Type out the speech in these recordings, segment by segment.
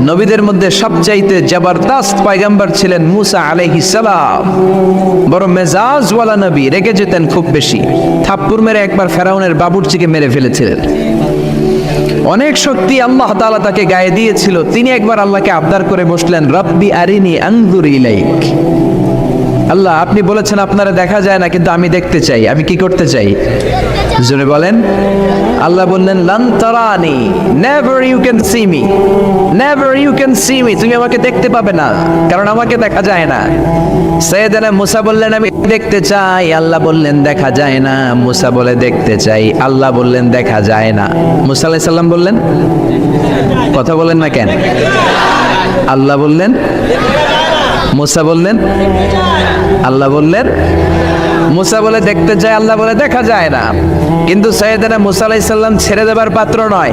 নবীদের মধ্যে সবচাইতে জবরদস্ত পয়গম্বর ছিলেন মুসা আলাইহিস সালাম। বড় মেজাজওয়ালা নবী, রেগে যেতেন খুব বেশি। থাপ্পড় মেরে একবার ফেরাউনের বাবুর্চিকে মেরে ফেলেছিলেন। অনেক শক্তি আল্লাহ তাআলা তাকে গায়ে দিয়েছিল। তিনি একবার আল্লাহকে আবদার করে বসলেন, রব্বি আরিনি আনজুর ইলাইক। আল্লাহ, আপনি বলেছেন আপনারা দেখা যায় না, কিন্তু আমি দেখতে চাই। আমি কি করতে চাই? জোরে বলেন। আল্লাহ বললেন, লান তারানি, never you can see me, never you can see me. তুমি আমাকে দেখতে পাবে না, কারণ আমাকে দেখা যায় না। সাইয়েদনা মুসা বললেন, আমি দেখতে চাই। আল্লাহ বললেন, দেখা যায় না। মুসা বলে, দেখতে চাই। আল্লাহ বললেন, দেখা যায় না। মুসা আলাইহিস সালাম বললেন, কথা বলেন না কেন? আল্লাহ বললেন, মুসা বললেন, আল্লাহ বললেন। মুসা বলে দেখতে চায়, আল্লাহ বলে দেখা যায় না। কিন্তু সাইয়েদনা মুসা আলাইহিস সালাম ছেড়ে দেবার পাত্র নয়,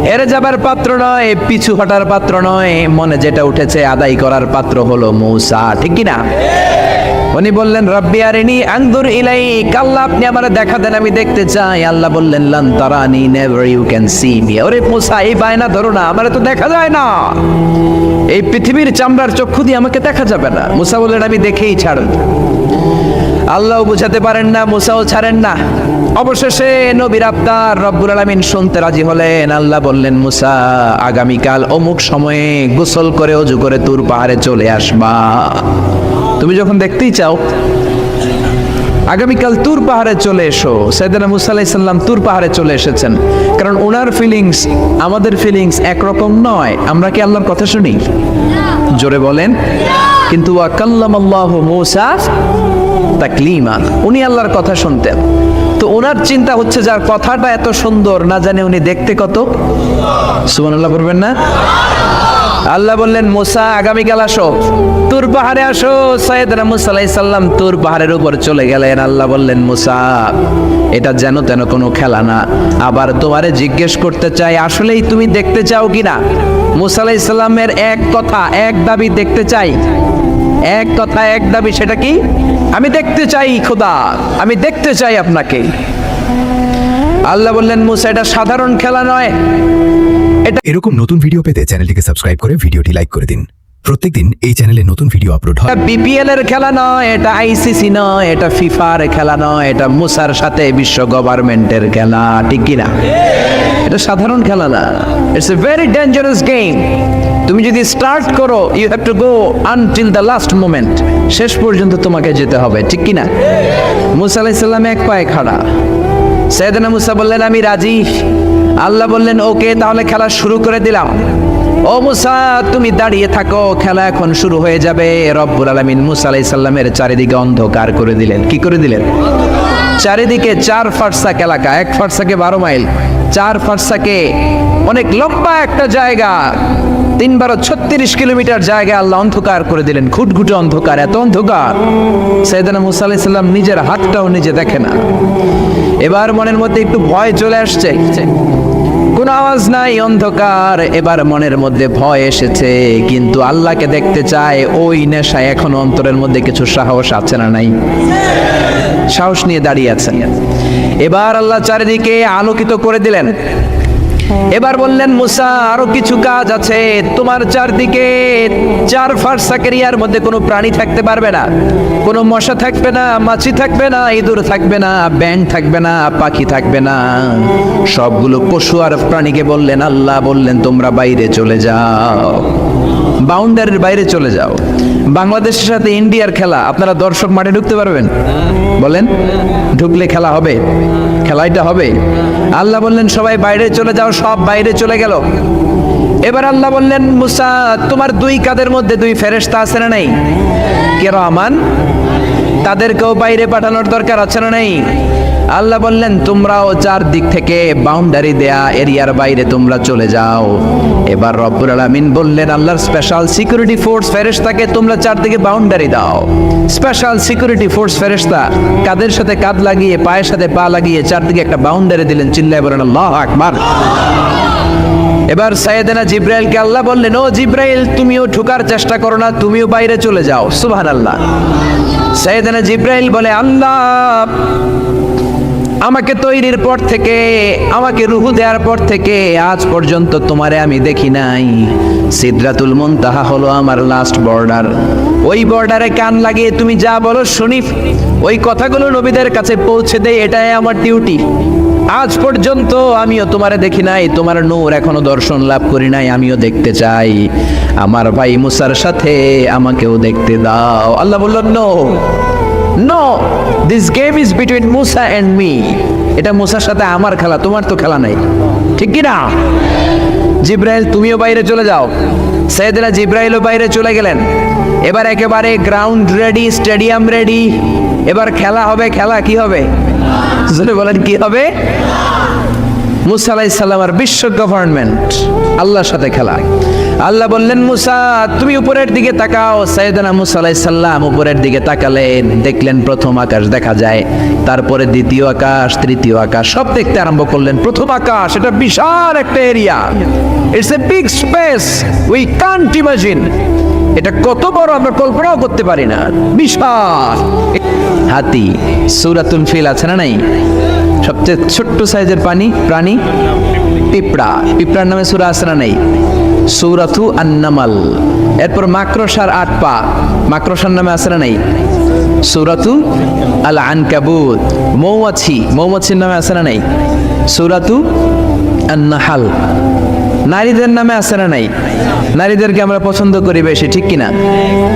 হেরে যাবার পাত্র নয়, পিছু হটার পাত্র নয়। মনে যেটা উঠেছে আদায় করার পাত্র হলো মুসা, ঠিক কি না? উনি বললেন, রব্বি আরিনি আনজুর ইলাইক। আল্লাহ, আপনি আমারে দেখা দেন, আমি দেখতে চাই। আল্লাহ বললেন, লান তারানি, never you can see me. ওরে মুসা, এই বায়না ধরো না, আমারে তো দেখা যায় না। এই পৃথিবীর চামড়ার চক্ষু দিয়ে আমাকে দেখা যাবে না। মুসা বললেন, আমি দেখেই ছাড়ব। আল্লাহও বুঝাতে পারেন না, মুসাও ছাড়েন না। অবশেষে নবীর আবদার রব্বুল আলামিন শুনতে রাজি হলেন। আল্লাহ বললেন, মুসা, আগামীকাল অমুক সময়ে গোসল করে ওযু করে তুর পাহাড়ে চলে আসবা। তুমি যখন দেখতেই চাও, আগামীকাল তুর পাহাড়ে চলে এসো। সাইয়েদনা মুসা আলাইহিস সালাম তুর পাহাড়ে চলে এসেছেন, কারণ ওনার ফিলিংস আমাদের ফিলিংস একরকম নয়। আমরা কি আল্লাহর কথা শুনি? জোরে বলেন। কিন্তু ওয়া কাল্লামাল্লাহু মুসা তাকলিমা, উনি আল্লাহর কথা শুনতেন। তো ওনার চিন্তা হচ্ছে, যার কথাটা এত সুন্দর, না জানে উনি দেখতে কত। সুবহানাল্লাহ বলবেন না? আল্লাহ বললেন, মুসা, আগামীকাল আসো, তুর পাহাড়ে আসো। সাইয়েদনা মুসা আলাইহিস সালাম তুর পাহাড়ের উপর চলে গেলেন। আল্লাহ বললেন, মুসা, এটা যেন তেন কোনো খেলা না। আবার তোমারে জিজ্ঞেস করতে চাই, আসলেই তুমি দেখতে চাও কিনা? মুসা আলাইহিস সালামের এক কথা এক দাবি, দেখতে চাই। এক কথা এক দাবি, সেটা কি? আমি দেখতে চাই খোদা, আমি দেখতে চাই আপনাকে। আল্লাহ বললেন, মুসা, এটা সাধারণ খেলা নয়। এরকম নতুন ভিডিও পেতে চ্যানেলটিকে সাবস্ক্রাইব করে ভিডিওটি লাইক করে দিন। প্রত্যেকদিন এই চ্যানেলে নতুন ভিডিও আপলোড হয়। বিপিএল এর খেলা নয়, এটা আইসিসি নয়, এটা ফিফার খেলা নয়, এটা মুসার সাথে বিশ্ব গভর্নমেন্টের খেলা, ঠিক কি না? এটা সাধারণ খেলা না। It's a very dangerous game. তুমি যদি স্টার্ট করো, you have to go until the last moment. শেষ পর্যন্ত তোমাকে যেতে হবে, ঠিক কি না? মুসা আলাইহিস সালাম এক পায়ে খাড়া। সাইয়েদনা মুসা বললেন, আমি রাজি। আল্লাহ বললেন, ওকে, তাহলে খেলা শুরু করে দিলাম। ও মুসা, তুমি দাঁড়িয়ে থাকো, খেলা এখন শুরু হয়ে যাবে। রব্বুল আলামিন মুসা আলাইহিস সালামের চারিদিকে অন্ধকার করে দিলেন। কি করে দিলেন? চারিদিকে 4 ফারসাক এলাকা, 1 ফারসাকে 12 মাইল, 4 ফারসাকে অনেক লম্বা একটা জায়গা, 3 × 36 কিলোমিটার জায়গা আল্লাহ অন্ধকার করে দিলেন। ঘুটঘুটে অন্ধকার, এত অন্ধকার সাইয়েদনা মুসা আলাইহিস সালাম নিজের হাতটাও নিজে দেখে না। এবার মনের মধ্যে একটু ভয় চলে আসছে, কোনো আওয়াজ নাই, অন্ধকার। এবার মনের মধ্যে ভয় এসেছে, কিন্তু আল্লাহকে দেখতে চায়। ওই নেশায় এখন অন্তরের মধ্যে কিছু সাহস আছে না নাই? সাহস নিয়ে দাঁড়িয়ে আছেন। এবার আল্লাহ চারিদিকে আলোকিত করে দিলেন। এবার বললেন, মুসা, আরো কিছু কাজ আছে। তোমার চারদিকে 4 ফারসাক এরিয়ার মধ্যে কোনো প্রাণী থাকতে পারবে না। কোনো মশা থাকবে না, মাছি থাকবে না, ইঁদুর থাকবে না, ব্যাঙ থাকবে না, পাখি থাকবে না। সবগুলো পশু আর প্রাণীকে বললেন, আল্লাহ বললেন, তোমরা বাইরে চলে যাও, বাউন্ডারির বাইরে চলে যাও। বাংলাদেশের সাথে ইন্ডিয়ার খেলা, আপনারা দর্শক মাঠে ঢুকতে পারবেন? বলেন, ঢুকলে খেলা হবে? খেলাটা হবে। আল্লাহ বললেন, সবাই বাইরে চলে যাও। সব বাইরে চলে গেল। এবার আল্লাহ বললেন, মুসা, তোমার 2 কাঁধের মধ্যে 2 ফেরেশতা আছে না নাই? কিরামান, তাদেরকেও বাইরে পাঠানোর দরকার আছে না নাই? আল্লাহ বললেন, তোমরাও 4 দিক থেকে বাউন্ডারি দেয়া এরিয়ার বাইরে তোমরা চলে যাও। এবার রব্বুল আলামিন বললেন, আল্লাহর স্পেশাল সিকিউরিটি ফোর্স ফেরেশতাকে তোমরা 4 দিকে বাউন্ডারি দাও। স্পেশাল সিকিউরিটি ফোর্স ফেরেশতা কাদের সাথে কাঁধ লাগিয়ে, পায়ের সাথে পা লাগিয়ে 4 দিকে একটা বাউন্ডারি দিলেন। চিল্লায়ে বলেন, আল্লাহু আকবার। এবার সাইয়েদনা জিব্রাইলকে আল্লাহ বললেন, ও জিব্রাইল, তুমিও ঢোকার চেষ্টা করো না, তুমিও বাইরে চলে যাও। সুবহানাল্লাহ। সাইয়েদনা জিব্রাইল বলে, আল্লাহ, আমাকে তৈরির পর থেকে, আমাকে রূহ দেওয়ার পর থেকে আজ পর্যন্ত তোমারে আমি দেখি নাই। সিদরাতুল মুনতাহা হলো আমার লাস্ট বর্ডার। ওই বর্ডারে কান লাগিয়ে তুমি যা বলো শুনি, ওই কথাগুলো নবীদের কাছে পৌঁছে দেই, এটাই আমার ডিউটি। আজ পর্যন্ত আমিও তোমারে দেখি নাই, তোমার নূর এখনো দর্শন লাভ করি নাই, আমিও দেখতে চাই। আমার ভাই মুসার সাথে আমাকেও দেখতে দাও। আল্লাহ বললেন no, no, this game is between Musa and me. এটা মুসার সাথে আমার খেলা, তোমার তো খেলা নাই, ঠিক কি না? জিব্রাইল তুমিও বাইরে চলে যাও। সাইয়েদনা জিব্রাইলও বাইরে চলে গেলেন। এবার একেবারে গ্রাউন্ড রেডি, স্টেডিয়াম রেডি। এবার খেলা হবে। খেলা কি হবে? জোরে বলেন কি হবে? মুসা আলাইহিস সালাম আর বিশ্ব গভর্নমেন্ট, আল্লাহর সাথে খেলা। আল্লাহ বললেন মুসা তুমি উপরের দিকে তাকাও। সাইয়েদনা মুসা আলাইহিস সালাম উপরের দিকে তাকালেন, দেখলেন প্রথম আকাশ দেখা যায়, তারপরে দ্বিতীয় আকাশ, তৃতীয় আকাশ, সব দেখতে আরম্ভ করলেন। প্রথম আকাশ, এটা বিশাল একটা area, it's a big space, we can't imagine. এটা কত বড় আমরা কল্পনাও করতে পারি না, বিশাল। হাতি, সূরাতুল ফিল আছে না নাই? সবচেয়ে ছোট্ট সাইজের প্রাণী পিঁপড়া, পিঁপড়ার নামে সূরা আছে না নাই? সূরাতু আন-নামাল। এরপর মাকড়সার 8 পা, মাকড়সার নামে আছে না নাই? সূরাতু আল-আনকাবুত। মৌমাছি, মৌমাছির নামে আছে না নাই? সূরাতু আন-নাহাল। নারীদের নামে আছে না নাই? নারীদেরকে আমরা পছন্দ করি বেশি, ঠিক কিনা?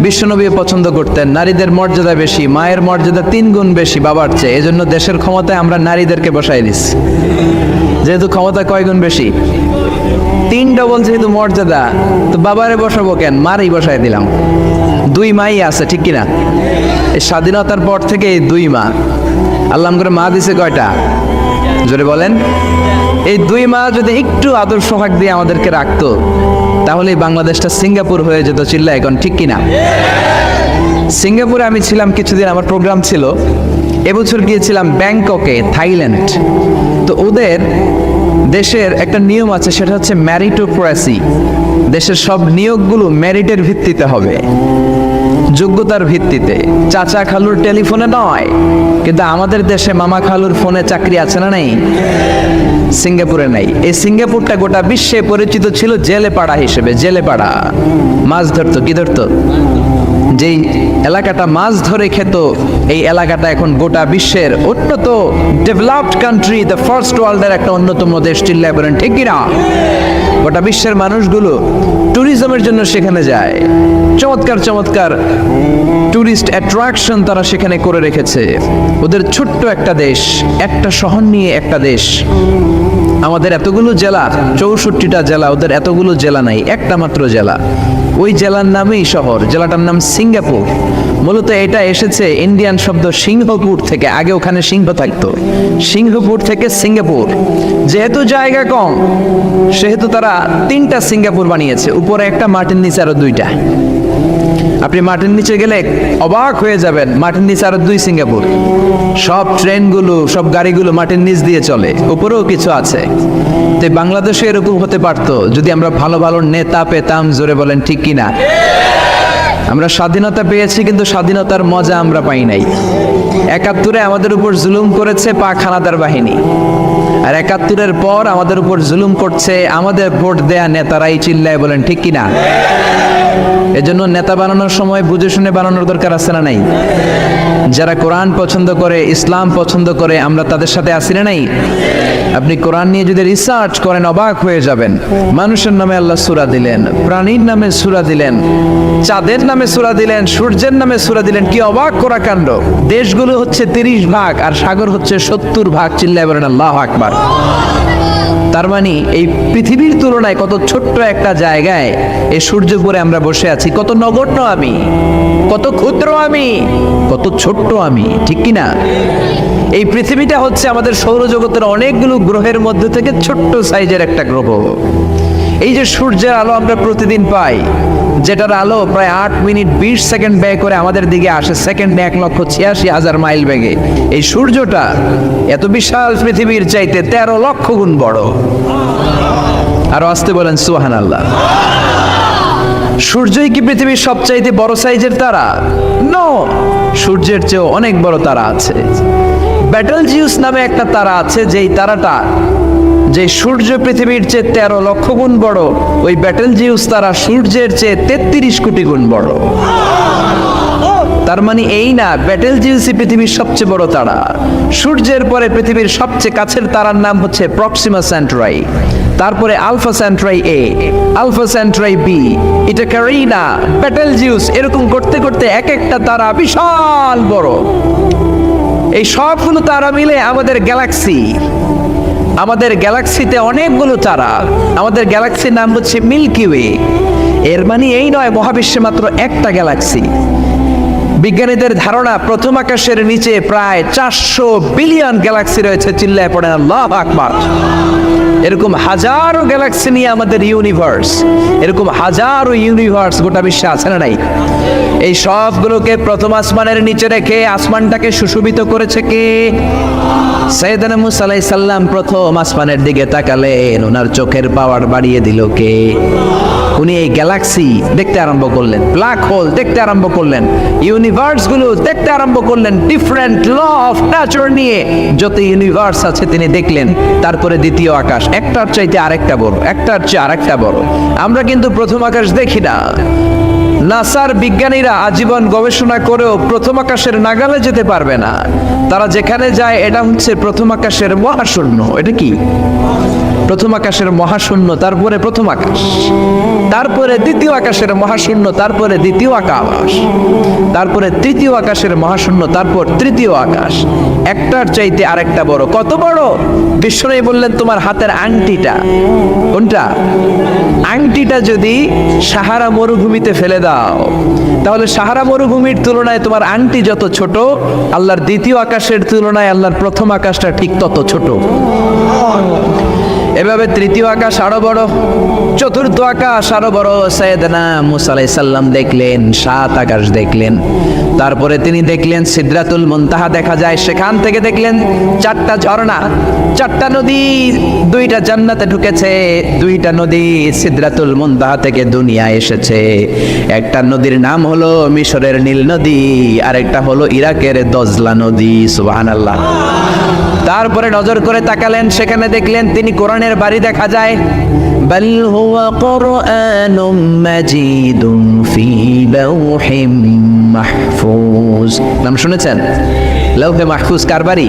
বিশ্বনবী পছন্দ করতেন, নারীদের মর্যাদা বেশি, মায়ের মর্যাদা 3 গুণ বেশি বাবার চেয়ে। এজন্য দেশের ক্ষমতায় আমরা নারীদেরকে বসাই দিচ্ছি। যেহেতু ক্ষমতা কয় গুণ বেশি, 3 ডবল যেহেতু মর্যাদা, তো বাবারে বসাবো কেন, মারই বসাই দিলাম। 2 মাই আছে, ঠিক কিনা? এই স্বাধীনতার পর থেকে 2 মা। আল্লাহ করে মা দিছে কয়টা? জোরে বলেন। এই 2 মা যদি একটু আদর সোহাগ দিয়ে আমাদেরকে রাখতো, তাহলে বাংলাদেশটা সিঙ্গাপুর হয়ে যেত। চিল্লা এখন, ঠিক কিনা? সিঙ্গাপুরে আমি ছিলাম কিছুদিন, আমার প্রোগ্রাম ছিল। এবছর গিয়েছিলাম ব্যাংককে, থাইল্যান্ড। তো ওদের দেশের একটা নিয়ম আছে, সেটা হচ্ছে ম্যারিটোক্রেসি। দেশের সব নিয়োগগুলো মেরিটের ভিত্তিতে হবে, যোগ্যতার ভিত্তিতে। চাচা খালুর টেলিফোনে নয়। কিন্তু আমাদের দেশে মামা খালুর ফোনে চাকরি আছে না নাই? সিঙ্গাপুরে নাই। এই সিঙ্গাপুরটা গোটা বিশ্বে পরিচিত ছিল জেলেপাড়া হিসেবে। জেলেপাড়া মাছ ধরতো, কি ধরতো? যেই এলাকাটা মাছ ধরে খেত, এই এলাকাটা এখন গোটা বিশ্বের উন্নত ডেভেলপড কান্ট্রি, দ্য ফার্স্ট ওয়ার্ল্ডের একটা অন্যতম দেশ। চিল্লায় বলেন ঠিক কিনা? গোটা বিশ্বের মানুষগুলো ট্যুরিজমের জন্য সেখানে যায়। চমৎকার চমৎকার ট্যুরিস্ট অ্যাট্রাকশন তারা সেখানে করে রেখেছে। ওদের ছোট্ট একটা দেশ, একটা শহর নিয়ে একটা দেশ। আমাদের এতগুলো জেলা, 64টা জেলা, ওদের এতগুলো জেলা নাই, একটা মাত্র জেলা। ওই জেলার নামেই শহর, জেলাটার নাম সিঙ্গাপুর। মূলত এটা এসেছে ইন্ডিয়ান শব্দ সিংহপুর থেকে। আগে ওখানে সিংহ থাকতো, সিংহপুর থেকে সিঙ্গাপুর। যেহেতু জায়গা কম, সেহেতু তারা 3টা সিঙ্গাপুর বানিয়েছে, উপরে একটা, মাটির নিচে আরো 2টা। আপনি মাটির নিচে গেলে অবাক হয়ে যাবেন, মাটির নিচে আরো 2 সিঙ্গাপুর। সব ট্রেনগুলো, সব গাড়িগুলো মাটির নিচ দিয়ে চলে, উপরেও কিছু আছে। তো বাংলাদেশে এরকম হতে পারতো যদি আমরা ভালো ভালো নেতা পেতাম। জোরে বলেন ঠিক কিনা? আমরা স্বাধীনতা পেয়েছি, কিন্তু স্বাধীনতার মজা আমরা পাই নাই। 71-এ আমাদের উপর জুলুম করেছে পাক হানাদার বাহিনী, আর 71-এর পর আমাদের উপর জুলুম করছে আমাদের ভোট দেয়া নেতারাই। চিল্লায় বলেন ঠিক কিনা? এজন্য নেতা বানানোর সময় বুঝে শুনে বানানোর দরকার আছে না নাই? যারা কোরআন পছন্দ করে, ইসলাম পছন্দ করে, আমরা তাদের সাথে আছি না নাই? আপনি কোরআন নিয়ে যদি রিসার্চ করেন অবাক হয়ে যাবেন। মানুষের নামে আল্লাহ সূরা দিলেন, প্রাণীর নামে সূরা দিলেন, চাঁদের নামে সূরা দিলেন, সূর্যের নামে সূরা দিলেন। কি অবাক করা কাণ্ড! দেশগুলো হচ্ছে 30 ভাগ আর সাগর হচ্ছে 70 ভাগ। চিল্লায় বলেন আল্লাহু আকবার। তার মানে এই পৃথিবীর তুলনায় কত ছোট্ট একটা জায়গায় এই সূর্যপুরে আমরা বসে আছি। কত নগণ্য আমি, কত ক্ষুদ্র আমি, কত ছোট্ট আমি, ঠিক কিনা? এই পৃথিবীটা হচ্ছে আমাদের সৌরজগতের অনেকগুলো গ্রহের মধ্যে থেকে ছোট্ট সাইজের একটা গ্রহ। এই যে সূর্যের আলো আমরা প্রতিদিন পাই, যেটার আলো প্রায় 8 মিনিট 20 সেকেন্ড ব্যয় করে আমাদের দিকে আসে, সেকেন্ডে 1,86,000 মাইল বেগে। এই সূর্যটা এত বিশাল পৃথিবীর চাইতে 13 লক্ষ গুণ বড়। আরো আসতে বলেন সুবহানাল্লাহ। সূর্যই কি পৃথিবীর সবচাইতে বড় সাইজের তারা? নো, সূর্যের চেয়েও অনেক বড় তারা আছে। ব্যাটেলজিউস নামে একটা তারা আছে, যেই তারাটা, যে সূর্য পৃথিবীর চেয়ে 13 লক্ষ গুণ বড়, ওই ব্যাটেলজিউস তারা সূর্যের চেয়ে 33 কোটি গুণ বড়। তার মানে এই না ব্যাটেলজিউসই পৃথিবীর সবচেয়ে বড় তারা। সূর্যের পরে পৃথিবীর সবচেয়ে কাছের তারার নাম হচ্ছে প্রক্সিমা সেন্টরাই, তারপরে আলফা সেন্টরাই এ, আলফা সেন্টরাই বি, এটা ক্যারিনা, ব্যাটেলজিউস, এরকম করতে করতে এক একটা তারা বিশাল বড়। এই সবগুলো তারা মিলে আমাদের গ্যালাক্সি। আমাদের গ্যালাক্সিতে অনেকগুলো তারা। আমাদের গ্যালাক্সির নাম হচ্ছে মিল্কি ওয়ে। এর মানে এই নয় মহাবিশ্বে মাত্র একটা গ্যালাক্সি। বিজ্ঞানীদের ধারণা প্রথম আকাশের নিচে প্রায় 400 বিলিয়ন গ্যালাক্সি রয়েছে। চিল্লায় পড়েন আল্লাহু আকবার। এরকম হাজারো গ্যালাক্সি নিয়ে আমাদের ইউনিভার্স, এরকম হাজারো ইউনিভার্স গোটা বিশ্বে আছে না নাই? এই সবগুলোকে প্রথম আসমানের নিচে রেখে আসমানটাকে সুশোভিত করেছে কে? সাইয়েদনা মুসা আলাইহিস সালাম প্রথম আসমানের দিকে তাকালেন, ওনার চোখের পাওয়ার বাড়িয়ে দিল কে? উনি এই গ্যালাক্সি দেখতে আরম্ভ করলেন, ব্ল্যাক হোল দেখতে আরম্ভ করলেন, ইউনিভার্স গুলো দেখতে আরম্ভ করলেন, ডিফারেন্ট ল অফ নেচার নিয়ে যত ইউনিভার্স আছে তিনি দেখলেন। তারপরে দ্বিতীয় আকাশ, একটার চাইতে আরেকটা বড়, একটার চেয়ে আরেকটা বড়। আমরা কিন্তু প্রথম আকাশ দেখি না। নাসার বিজ্ঞানীরা আজীবন গবেষণা করেও প্রথম আকাশের নাগালে যেতে পারবে না। তারা যেখানে যায় এটা হচ্ছে প্রথম আকাশের মহাশূন্য। এটা কি? প্রথম আকাশের মহাশূন্য, তারপরে প্রথম আকাশ, তারপরে দ্বিতীয় আকাশের মহাশূন্য, তারপরে দ্বিতীয় আকাশ, তারপরে তৃতীয় আকাশের মহাশূন্য, তারপর তৃতীয় আকাশ। একটার চাইতে আরেকটা বড়। কত বড়? বিশ্বনবী বললেন তোমার হাতের আংটিটা, কোনটা? আংটিটা যদি সাহারা মরুভূমিতে ফেলে দাও, তাহলে সাহারা মরুভূমির তুলনায় তোমার আংটি যত ছোট, আল্লাহর দ্বিতীয় আকাশের তুলনায় আল্লাহর প্রথম আকাশটা ঠিক তত ছোট। এভাবে তৃতীয় আকাশ আরো বড়, চতুর্থ আকাশ আরো বড়। সাইয়েদনা মুসা আলাইহিস সালাম দেখলেন 7 আকাশ দেখলেন। তারপরে তিনি দেখলেন সিদরাতুল মুনতাহা দেখা যায়, সেখান থেকে দেখলেন 4টা ঝর্ণা, 4টা নদী, 2টা জান্নাতে ঢুকেছে, 2টা নদী সিদরাতুল মুনতাহা থেকে দুনিয়ায় এসেছে। একটা নদীর নাম হলো মিশরের নীল নদী, আরেকটা হলো ইরাকের দজলা নদী। সুবহানাল্লাহ। তারপরে নজর করে তাকালেন, সেখানে দেখলেন তিনি কোরআনের বাড়ি দেখা যায়। বাল হুয়া কুরআনুম মাজিদুন ফি লাওহিম মাহফুজ। নাম শুনেছেন? লাওহে মাহফুজ কার বাড়ি?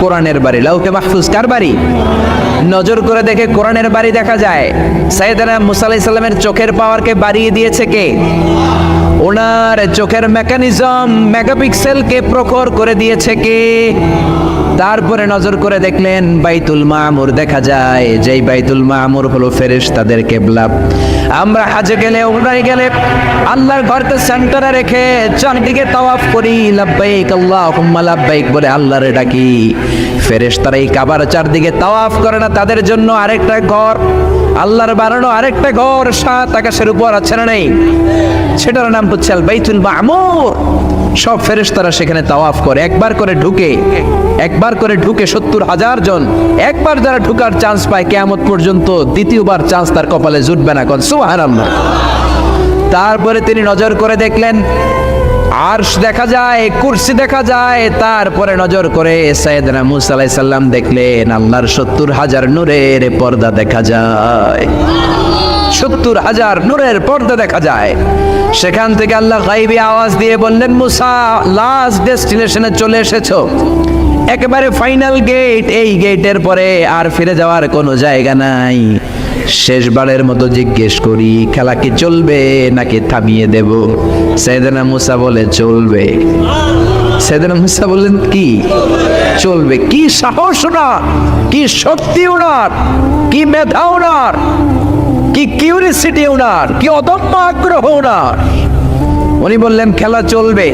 কোরআনের বাড়ি। লাওহে মাহফুজ কার বাড়ি? নজর করে দেখে কোরআনের বাড়ি দেখা যায়। সাইয়েদনা মুসা আলাইহিস সালামের চোখের পাওয়ারকে বাড়িয়ে দিয়েছে কে? ওনার চোখের মেকানিজম, মেগাপিক্সেলকে প্রখর করে দিয়েছে কে? তারপরে নজর করে দেখলেন বাইতুল মামুর দেখা যায়, যেই বাইতুল মামুর হলো ফেরেশতাদের কিবলা। আমরা হাজে গেলে, উমরায় গেলে আল্লাহর ঘরকে সেন্টারে রেখে চারদিকে তাওয়াফ করি, লাব্বাইক আল্লাহুম্মা লাব্বাইক বলে আল্লাহরে ডাকি। ফেরেশতারা এই কাবার চারদিকে তাওয়াফ করে না, তাদের জন্য আরেকটা ঘর, আল্লাহর বানানো আরেকটা ঘর 7 আকাশের উপর আছে না নেই? সেটার নাম হচ্ছে আল বাইতুল মামুর। সব ফেরেশতারা সেখানে তাওয়াফ করে, একবার করে ঢুকে 70,000 জন। একবার যারা ঢুকার চান্স পায় কিয়ামত পর্যন্ত দ্বিতীয়বার চান্স তার কপালে জুটবে না। কোন সুবহানাল্লাহ। তারপরে তিনি নজর করে দেখলেন আরশ দেখা যায়, কুরসি দেখা যায়। তারপরে নজর করে সাইয়েদনা মুসা আলাইহিস সালাম দেখলেন আল্লাহর 70,000 নূরের পর্দা দেখা যায়। 70,000 নূরের পর্দা দেখা যায়। সেখান থেকে আল্লাহ গায়বী আওয়াজ দিয়ে বললেন, মুসা লাস্ট ডেস্টিনেশনে চলে এসেছো, একেবারে ফাইনাল গেট। এই গেটের পরে আর ফিরে যাওয়ার কোনো জায়গা নাই। শেষবারের মতো জিজ্ঞেস করি, খেলা কি চলবে নাকি থামিয়ে দেব? সাইয়েদনা মুসা বলে চলবে। সাইয়েদনা মুসা বললেন কি চলবে? কি সাহস ওনার, কি শক্তি ওনার, কি মেধা ওনার, কি কিউরিসিটি ওনার, কি অদম্য আগ্রহ ওনার। উনি বললেন খেলা চলবে।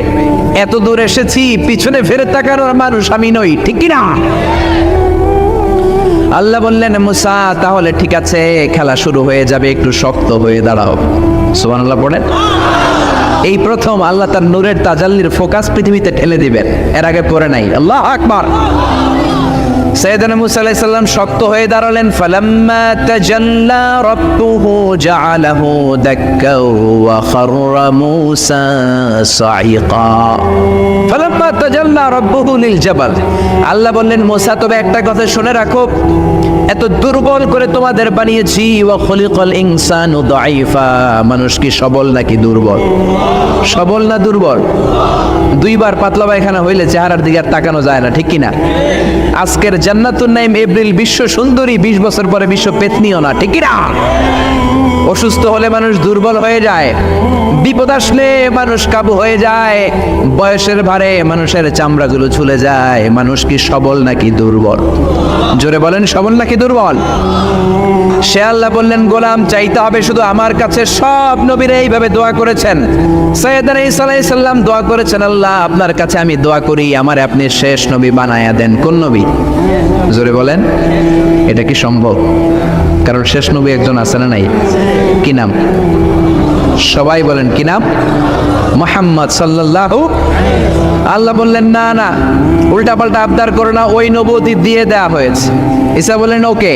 এত দূর এসেছি, পিছনে ফিরে তাকানোর মানুষ আমি নই, ঠিক কি না? আল্লাহ বললেন মুসা তাহলে ঠিক আছে, খেলা শুরু হয়ে যাবে, একটু শক্ত হয়ে দাঁড়াও। সুবহানাল্লাহ পড়েন। এই প্রথম আল্লাহ তার নূরের তাজাল্লির ফোকাস পৃথিবীতে ঠেলে দিবেন, এর আগে পড়ে নাই। আল্লাহু আকবার। সাইয়েদনা মুসা আলাইহিস সালাম শক্ত হয়ে দাঁড়ালেন। ফালাম্মা তাজাল্লা রাব্বুহু জাআলাহু দাক্কা ওয়া খাররা মুসা সাইকা। ফালাম্মা তাজাল্লা রাব্বুহু লিল জাবাল, আল্লাহ বললেন মুসা তবে একটা কথা শুনে রাখো, এত দুর্বল করে তোমাদের বানিয়েছি। ওয়া খুলিকাল ইনসানু দাঈফা, মানুষ কি সবল নাকি দুর্বল? সবল না দুর্বল? দুইবার পাতলা পায়খানা হইলে চেহারার দিকে আর তাকানো যায় না, ঠিক কিনা? আজকের জান্নাতুন নাইম এপ্রিল বিশ্ব সুন্দরী, 20 বছর পরে বিশ্ব পেতনিও না, ঠিক কিনা? অসুস্থ হলে মানুষ দুর্বল হয়ে যায়, বিপদ আসলে মানুষ কাবু হয়ে যায়, বয়সের ভারে মানুষের চামড়াগুলো ঝুলে যায়। মানুষ কি সবল নাকি দুর্বল? জোরে বলেন, সবল নাকি দুর্বল? সে আল্লাহ বললেন গোলাম চাইতে হবে শুধু আমার কাছে। সব নবীরা এইভাবে দোয়া করেছেন। সাইয়েদনা ঈসা আলাইহিস সালাম দোয়া করেছেন, আল্লাহ আপনার কাছে আমি দোয়া করি আমারে আপনি শেষ নবী বানায়া দেন। কোন নবী? জোরে বলেন, এটা কি সম্ভব? কারণ শেষ নবী একজন আছে না নাই? কি নাম? সবাই বলেন কি নাম? মুহাম্মদ সাল্লাল্লাহু। আল্লাহ বললেন না না, উল্টা পাল্টা আবদার করো না, ওই নবুয়তি দিয়ে দেয়া হয়েছে। ঈসা বললেন ওকে,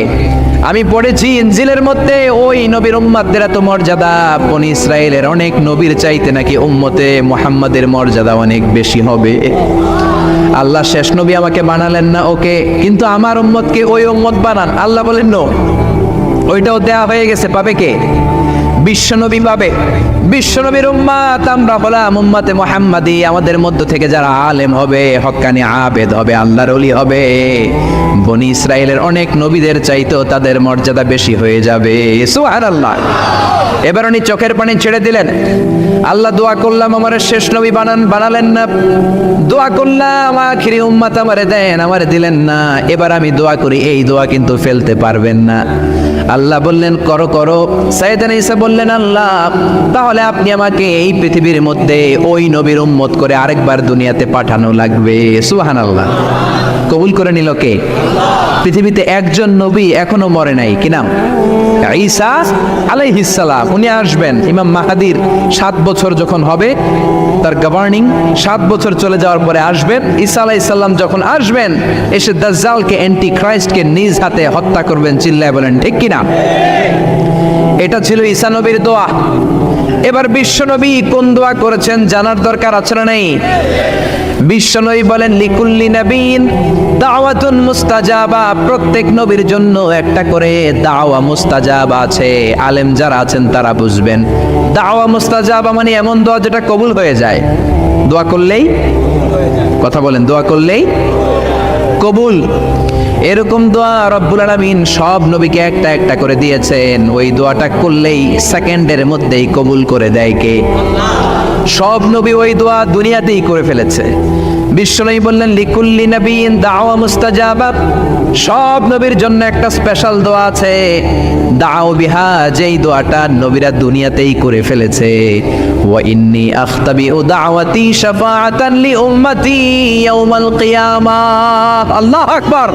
আমি পড়েছি ইনজিলের মধ্যে ওই নবীর উম্মতদের এত মর্যাদা, বনি ইসরায়েলের অনেক নবীর চাইতে নাকি উম্মতে মুহাম্মাদের মর্যাদা অনেক বেশি হবে। আল্লাহ শেষ নবী আমাকে বানালেন না, ওকে, কিন্তু আমার উম্মতকে ওই উম্মত বানান। আল্লাহ বলেন নো, ওইটাও দেয়া হয়ে গেছে, পাবে কে? বিশ্বনবী পাবে। বিশ্বনবীর উম্মত আমরা হলাম উম্মতে মুহাম্মাদি। আমাদের মধ্য থেকে যারা আলেম হবে, হক্কানি আবেদ হবে, আল্লাহর ওলি হবে, বনি ইসরায়েলের অনেক নবীদের চাইতেও তাদের মর্যাদা বেশি হয়ে যাবে। সুবহানাল্লাহ। এবার উনি চোখের পানি ছেড়ে দিলেন। আল্লাহ দোয়া করলাম আমার শেষ নবী বানালেন না, দোয়া করলাম আখিরি উম্মত আমারে দেন, আমারে দিলেন না। এবার আমি দোয়া করি, এই দোয়া কিন্তু ফেলতে পারবেন না। আল্লাহ বললেন করো করো। সাইয়েদনা ঈসা বললেন আল্লাহ তাহলে আপনি আমাকে এই পৃথিবীর মধ্যে ওই নবীর উম্মত করে আরেকবার দুনিয়াতে পাঠানো লাগবে। সুবহানাল্লাহ। কবুল করে নিল কে? পৃথিবীতে একজন নবী এখনো মরে নাই, কি নাম? ঈসা আলাইহিস সালাম। উনি আসবেন ইমাম মাহাদির 7 বছর যখন হবে, তার গভর্নিং 7 বছর চলে যাওয়ার পরে আসবেন। ঈসা আলাইহিস সালাম যখন আসবেন, এসে দাজ্জালকে, অ্যান্টি ক্রাইস্টকে নিজ হাতে হত্যা করবেন। চিল্লায় বলেন ঠিক কি না? এটা ছিল ঈসা নবীর দোয়া। এবার বিশ্ব নবী কোন দোয়া করেছেন জানার দরকার আছে না নেই? বিশ্বনবী বলেন লিকুল্লি নবীন দাওয়াতুন মুস্তাজাবা, প্রত্যেক নবীর জন্য একটা করে দাওয়া মুস্তাজাবা আছে। আলেম যারা আছেন তারা বুঝবেন, দাওয়া মুস্তাজাবা মানে এমন দোয়া যেটা কবুল হয়ে যায়। দোয়া করলেই, কথা বলেন, দোয়া করলেই কবুল। এরকম দোয়া রব্বুল আলামিন সব নবীকে একটা একটা করে দিয়েছেন। ওই দোয়াটা করলেই সেকেন্ডের মধ্যেই কবুল করে দেয় কে? সব নবী ওই দোয়া দুনিয়াতেই করে ফেলেছে। বিশ্বনবী বললেন লিকুল্লি নবীন দাওয়া মুস্তাজাবা, সব নবীর জন্য একটা স্পেশাল দোয়া আছে, দাও বিহা, যেই দোয়াটা নবীরা দুনিয়াতেই করে ফেলেছে। ওয়া ইন্নী আখতাবিউ দাওয়াতি শাফাআতান লি উম্মতি ইয়াউমাল কিয়ামাহ। আল্লাহু আকবার।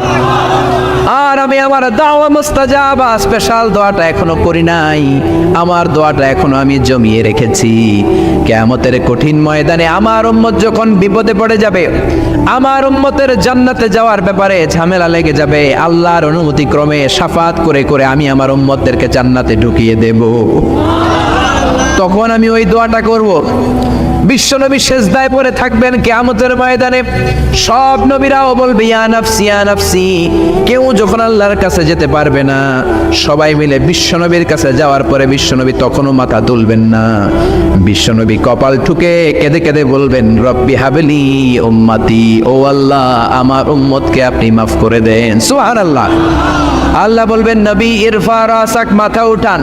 আর আমি আমার দাওয়া মুস্তাজাবা স্পেশাল দোয়াটা এখনো করি নাই, আমার দোয়াটা এখনো আমি জমিয়ে রেখেছি। কিয়ামতের কঠিন ময়দানে আমার উম্মত যখন বিপদে পড়ে যাবে, আমার উম্মতের জান্নাতে যাওয়ার ব্যাপারে ঝামেলা লেগে যাবে, আল্লাহর অনুমতি ক্রমে শাফাত করে করে আমি আমার উম্মতদেরকে জান্নাতে ঢুকিয়ে দেব। তখন আমি ওই দোয়াটা করব। বিশ্বনবী সেজদায় পড়ে থাকবেন কিয়ামতের ময়দানে, সব নবীরাও বলবে ইয়া নাফসি ইয়া নাফসি। কেউ যখন আল্লাহর কাছে যেতে পারবে না, সবাই মিলে বিশ্বনবীর কাছে যাওয়ার পরে বিশ্বনবী তখনও মাথা তুলবেন না। বিশ্বনবী কপাল ঠুকে কেঁদে কেঁদে বলবেন রব্বি হাবলি উম্মতি, ও আল্লাহ আমার উম্মতকে আপনি মাফ করে দেন। সুবহানাল্লাহ। আল্লাহ বলবেন নবী ইরফা রাসাক, মাথা উঠান,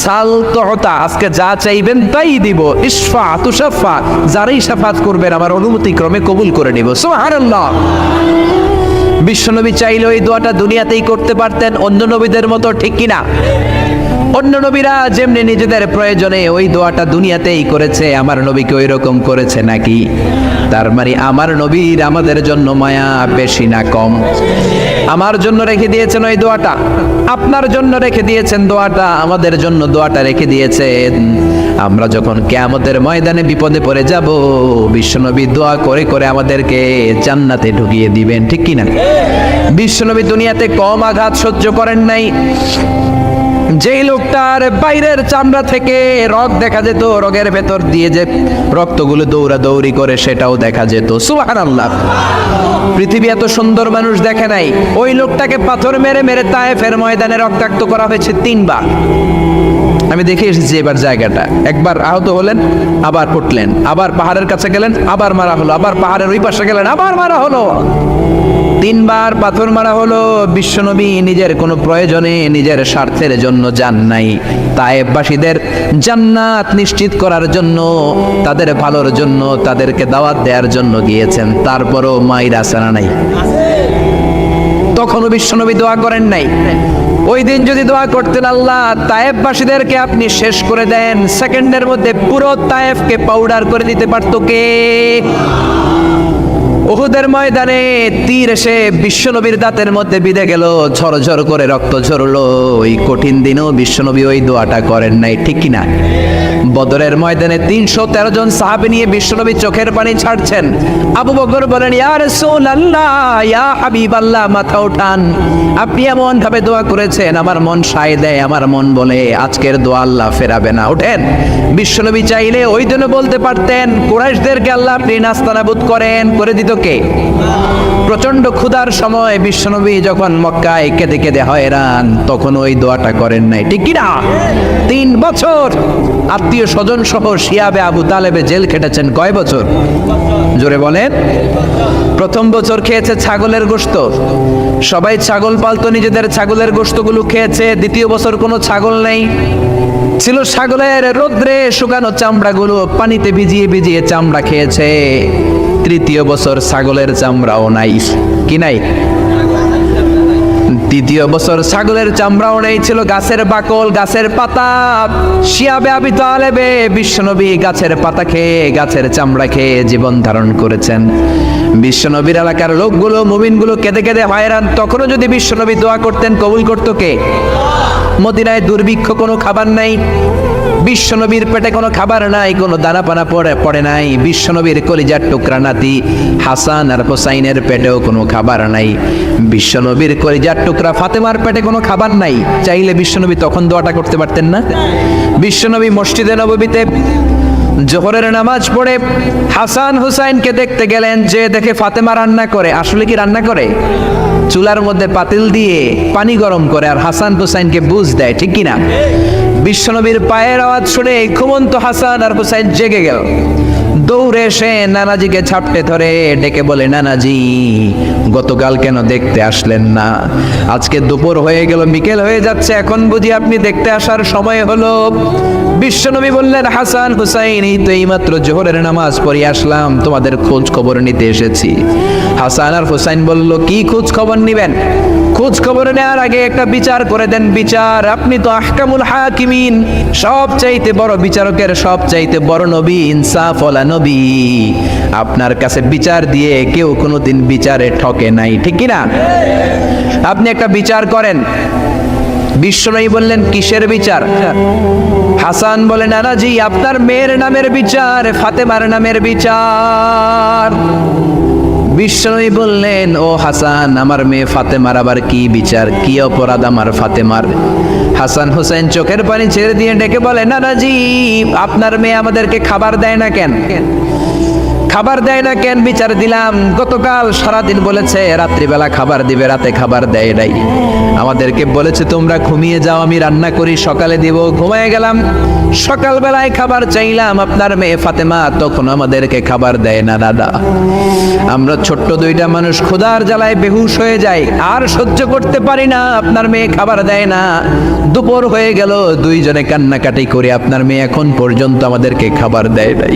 সাল তুতা, আজকে যা চাইবেন তাই দিব, ইশফা তুশাফা, যারাই শাফাত করবেন আমার অনুমতি ক্রমে কবুল করে নিব। সুবহানাল্লাহ। বিশ্বনবী চাইলে ওই দোয়াটা দুনিয়াতেই করতে পারতেন অন্য নবীদের মতো, ঠিক কিনা? অন্য নবীরা যেমনি নিজেদের প্রয়োজনে ওই দোয়াটা দুনিয়াতেই করেছে, আমার নবীকে ওই রকম করেছে নাকি? তার মানে আমার নবীর আমাদের জন্য মায়া বেশি না কম? আমার জন্য রেখে দিয়েছেন ওই দোয়াটা, আপনার জন্য রেখে দিয়েছেন দোয়াটা, আমাদের জন্য দোয়াটা রেখে দিয়েছেন। আমরা যখন কিয়ামতের ময়দানে বিপদে পড়ে যাব, বিশ্বনবী দোয়া করে করে আমাদেরকে জান্নাতে ঢুকিয়ে দিবেন, ঠিক কিনা? বিশ্বনবী দুনিয়াতে কম আঘাত সহ্য করেন নাই। যেই লোকটার বাইরের চামড়া থেকে রগ দেখা যেত, রগের ভেতর দিয়ে যে রক্তগুলো দৌড়াদৌড়ি করে সেটাও দেখা যেত। সুবহানাল্লাহ। পৃথিবী এত সুন্দর মানুষ দেখে নাই। ওই লোকটাকে পাথর মেরে মেরে তায়েফের ময়দানে রক্তাক্ত করা হয়েছে 3 বার। আমি দেখে এসেছি এবার জায়গাটা। একবার আহত হলেন, আবার উঠলেন, আবার পাহাড়ের কাছে গেলেন, আবার মারা হলো, আবার পাহাড়ের ওই পাশে গেলেন, আবার মারা হলো। 3 বার পাথর মারা হলো। বিশ্বনবী নিজের কোনো প্রয়োজনে, নিজের স্বার্থের জন্য যান নাই, তায়েফবাসীদের জান্নাত নিশ্চিত করার জন্য, তাদের ভালোর জন্য, তাদেরকে দাওয়াত দেওয়ার জন্য গিয়েছেন। তারপরও মাইর আসানা নাই, তখনও বিশ্বনবী দোয়া করেন নাই। ওই দিন যদি দোয়া করতেন, আল্লাহ তায়েফবাসীদেরকে আপনি শেষ করে দেন, সেকেন্ডের মধ্যে পুরো তায়েফকে পাউডার করে দিতে পারতো কে? উহুদের ময়দানে তীর এসে বিশ্বনবীর দাঁতের মধ্যে বিঁধে গেল, ঝরঝর করে রক্ত ঝরলো। ওই কঠিন দিনেও বিশ্বনবী ওই দোয়াটা করেন নাই, ঠিক কিনা? বদরের ময়দানে 313 জন সাহাবী নিয়ে বিশ্বনবী চোখের পানি ছাড়ছেন। আবু বকর বলেন, ইয়া রাসূলুল্লাহ, ইয়া হাবিবাল্লাহ, মাথা উঠান। আপনি এমন ভাবে দোয়া করেছেন, আমার মন সায় দেয়, আমার মন বলে আজকের দোয়া আল্লাহ ফেরাবে না, ওঠেন। বিশ্বনবী চাইলে ওই দিনও বলতে পারতেন, কুরাইশদেরকে আল্লাহ আপনি নাস্তানাবুদ করেন, করে দিত কে? প্রচন্ড ক্ষুধার সময় বিশ্বনবী যখন মক্কায় কেঁদে কেঁদে হয়রান, তখন ওই দোয়াটা করেন নাই, ঠিক কিনা? 3 বছর আত্মীয় স্বজন সহ শিয়াবে আবু তালেবে জেল খেটেছেন। কয় বছর? জোরে বলেন। প্রথম বছর খেয়েছে ছাগলের গোশত, সবাই ছাগল পালতো, নিজেদের ছাগলের গোশতগুলো খেয়েছে। দ্বিতীয় বছর কোনো ছাগল নেই, ছিল ছাগলের রোদ্রে শুকানো চামড়াগুলো পানিতে ভিজিয়ে ভিজিয়ে চামড়া খেয়েছে। তৃতীয় বছর ছাগলের চামড়াও নাই, কি নাই? তৃতীয় বছর ছাগলের চামড়াও নেই, ছিল গাছের বাকল, গাছের পাতা। শিয়াবে আবি তালেবে বিশ্বনবী গাছের পাতা খেয়ে, গাছের চামড়া খেয়ে জীবন ধারণ করেছেন। বিশ্বনবীর এলাকার লোকগুলো, মুমিনগুলো কেঁদে কেঁদে হয়রান। তখনও যদি বিশ্বনবী দোয়া করতেন, কবুল করতো কে? মদিনায় দুর্ভিক্ষ, কোনো খাবার নাই, বিশ্বনবীর পেটে কোনো খাবার নাই, কোনো দানা পানা পড়ে নাই। বিশ্বনবীর কলিজার টুকরা নাতি হাসান আর হোসাইনের পেটেও কোনো খাবার নাই। বিশ্বনবীর কলিজার টুকরা ফাতেমার পেটে কোনো খাবার নাই। চাইলে বিশ্বনবী তখন দোয়াটা করতে পারতেন না? বিশ্বনবী মসজিদে নববীতে জোহরের নামাজ পড়ে হাসান হুসাইনকে দেখতে গেলেন, যে দেখে ফাতেমা রান্না করে। আসলে কি রান্না করে? চুলার মধ্যে পাতিল দিয়ে পানি গরম করে আর হাসান হুসাইনকে বুঝ দেয়, ঠিক কিনা? বিশ্বনবীর পায়ের আওয়াজ শুনে ঘুমন্ত হাসান আর হুসাইন জেগে গেল। দৌড়ে এসে নানাজিকে ঝাপটে ধরে ডেকে বলে, নানাজি গতকাল কেন দেখতে আসলেন না? আজকে দুপুর হয়ে গেল, বিকেল হয়ে যাচ্ছে, এখন বুঝি আপনি দেখতে আসার সময় হলো? বিশ্বনবী বললেন, হাসান হুসাইন, এই তো এইমাত্র জোহরের নামাজ পড়ে আসলাম, তোমাদের খোঁজ খবর নিতে এসেছি। হাসান আর হুসাইন বলল, কি খোঁজ খবর নিবেন? খোঁজ খবর নেওয়ার আগে একটা বিচার করে দেন। বিচার? আপনি তো আহকামুল হাকিমিন, সবচাইতে বড় বিচারকের সবচাইতে বড় নবী, ইনসাফওয়ালা নবী। আপনার কাছে বিচার দিয়ে কেউ কোনোদিন বিচারে ঠকে নাই, ঠিক কিনা? আপনি একটা বিচার করেন। বিশ্বনবী বললেন, কিসের বিচার? হাসান বলে, নানাজি আপনার মেয়ের নামের বিচার, ফাতেমার নামের বিচার। বিশ্বনবী বললেন, ও হাসান, আমার মেয়ে ফাতেমার আবার কি বিচার? কি অপরাধ আমার ফাতেমার? হাসান হুসাইন চোখের পানি ছেড়ে দিয়ে ডেকে বলে, নানাজি আপনার মেয়ে আমাদেরকে খাবার দেয় না কেন? খাবার দেয় না কেন? বিচার দিলাম, গতকাল সারাদিন বলেছে রাত্রিবেলা খাবার দিবে, রাতে খাবার দেয় নাই। আমাদেরকে বলেছে তোমরা ঘুমিয়ে যাও, আমি রান্না করি, সকালে দিব। ঘুমিয়ে গেলাম, সকালবেলায় খাবার চাইলাম, আপনার মেয়ে ফাতেমা তখন আমাদেরকে খাবার দেয় না। দাদা, আমরা ছোট্ট 2টা মানুষ ক্ষুধার জ্বালায় বেহুশ হয়ে যাই, আর সহ্য করতে পারি না, আপনার মেয়ে খাবার দেয় না। দুপুর হয়ে গেল, 2 জনে কান্নাকাটি করে আপনার মেয়ে এখন পর্যন্ত আমাদেরকে খাবার দেয় নাই।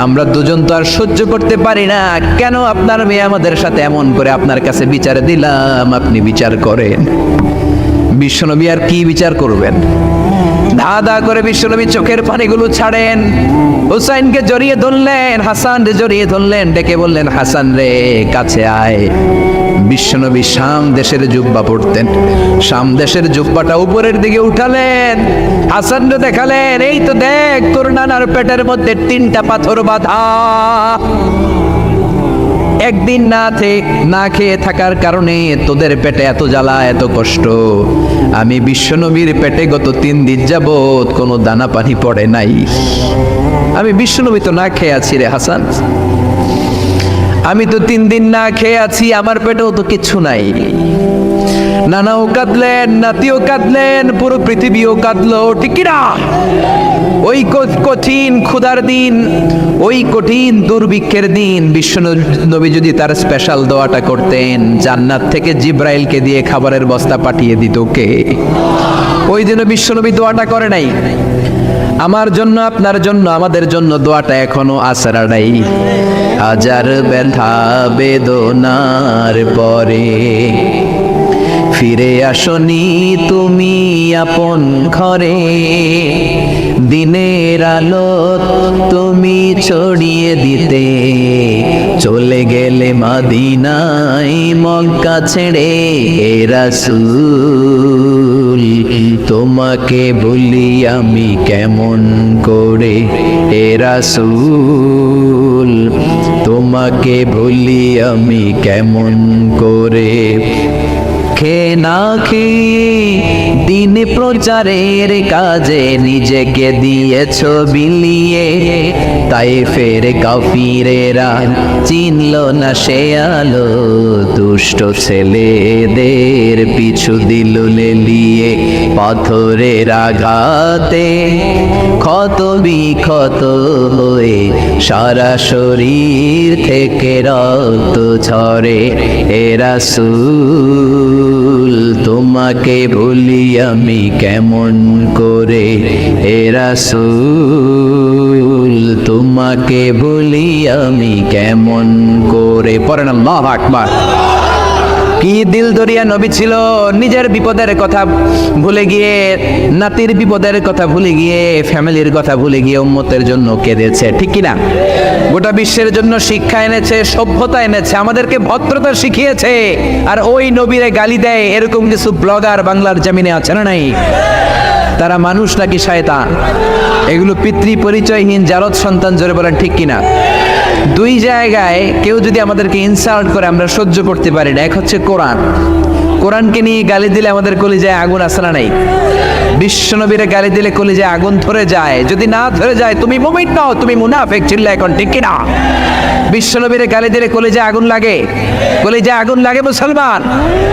আমরা 2 জন তো আর সহ্য করতে পারি না, কেন আপনার মেয়ে আমাদের সাথে এমন করে? আপনার কাছে বিচার দিলাম, আপনি বিচার করেন। বিশ্বনবী আর কি বিচার করবেন? ধা করে বিশ্বনবী চোখের পানিগুলো ছাড়েন, হুসাইনকে জড়িয়ে ধরলেন, হাসান রে জড়িয়ে ধরলেন, ডেকে বললেন, হাসান রে কাছে আয়। বিশ্বনবী শাম দেশের জুব্বা পড়তেন। শাম দেশের জুব্বাটা উপরের দিকে উঠালেন, হাসানকে দেখালেন, এই তো দেখ তোর নানার পেটের মধ্যে 3টা পাথর বাঁধা। একদিন না খেয়ে থাকার কারণে তোদের পেটে এত জ্বালা, এত কষ্ট। আমি বিশ্বনবীর পেটে গত 3 দিন যাবত কোনো দানা পানি পড়ে নাই। আমি বিশ্বনবী তো না খেয়ে আছি রে হাসান, আমি তো 3 দিন না খেয়ে আছি, আমার পেটেও তো কিচ্ছু নাই। নানাও কাঁদলেন, নাতিও কাঁদলেন, পুরো পৃথিবীও কাঁদলো, ঠিক কি না? ওই কঠিন ক্ষুধার দিন, ওই কঠিন দুর্ভিক্ষের দিন বিশ্বনবী যদি তার স্পেশাল দোয়াটা করতেন, জান্নাত থেকে জিব্রাইলকে দিয়ে খাবারের বস্তা পাঠিয়ে দিত কে? ওই দিনও বিশ্বনবী দোয়াটা করে নাই। আমার জন্য, আপনার জন্য, আমাদের জন্য দোয়াটা এখনো আসরা নাই। হাজার ব্যথা বেদনার পরে ফিরে আসনি তুমি আপন ঘরে, দিনের আলো তুমি ছড়িয়ে দিতে চলে গেলে মদিনায় মক্কা ছেড়ে। এ রাসূল তোমাকে ভুলি আমি কেমন করে, এ রাসূল তোমাকে ভুলি আমি কেমন করে। খেয়ে না খেয়ে দিন প্রচারের কাজে নিজেকে দিয়েছ বিলিয়ে, তাই ফের কাফিরেরা চিনল না সে আলো। দুষ্ট ছেলেদের পিছু দিল লেলিয়ে, পাথরের আঘাতে ক্ষত বিক্ষত হয়ে সারা শরীর থেকে রক্ত ঝরে। এ রাসূল তোমাকে ভুলি আমি কেমন করে, এ রাসূল তোমাকে ভুলি আমি কেমন করে। পড়েন আল্লাহু আকবার। কি দিল দরিয়া নবী ছিল, নিজের বিপদের কথা ভুলে গিয়ে, নাতির বিপদের কথা ভুলে গিয়ে, ফ্যামিলির কথা ভুলে গিয়ে উম্মতের জন্য কেঁদেছে, ঠিক কি না? গোটা বিশ্বের জন্য শিক্ষা এনেছে, সভ্যতা এনেছে, আমাদেরকে ভদ্রতা শিখিয়েছে। আর ওই নবীরে গালি দেয় এরকম কিছু ব্লগার বাংলার জমিনে আছে না নাই? তারা মানুষ নাকি শয়তান? এগুলো পিতৃ পরিচয়হীন জারদ সন্তান, জোরে বলেন ঠিক কিনা? 2 জায়গায় কেউ যদি আমাদেরকে ইনসাল্ট করে আমরা সহ্য করতে পারি না। এক হচ্ছে কোরআন, কোরআনকে নিয়ে গালি দিলে আমাদের কলিজায় আগুন আসে না নাই? বিশ্বনবীরে গালি দিলে কলিজায় আগুন ধরে যায়, যদি না ধরে যায় তুমি মুমিন নও, তুমি মুনাফিক। চিল্লা এখন ঠিক কিনা? বিশ্বনবীরে গালি দিলে কলিজায় আগুন লাগে, কলিজায় আগুন লাগে মুসলমান।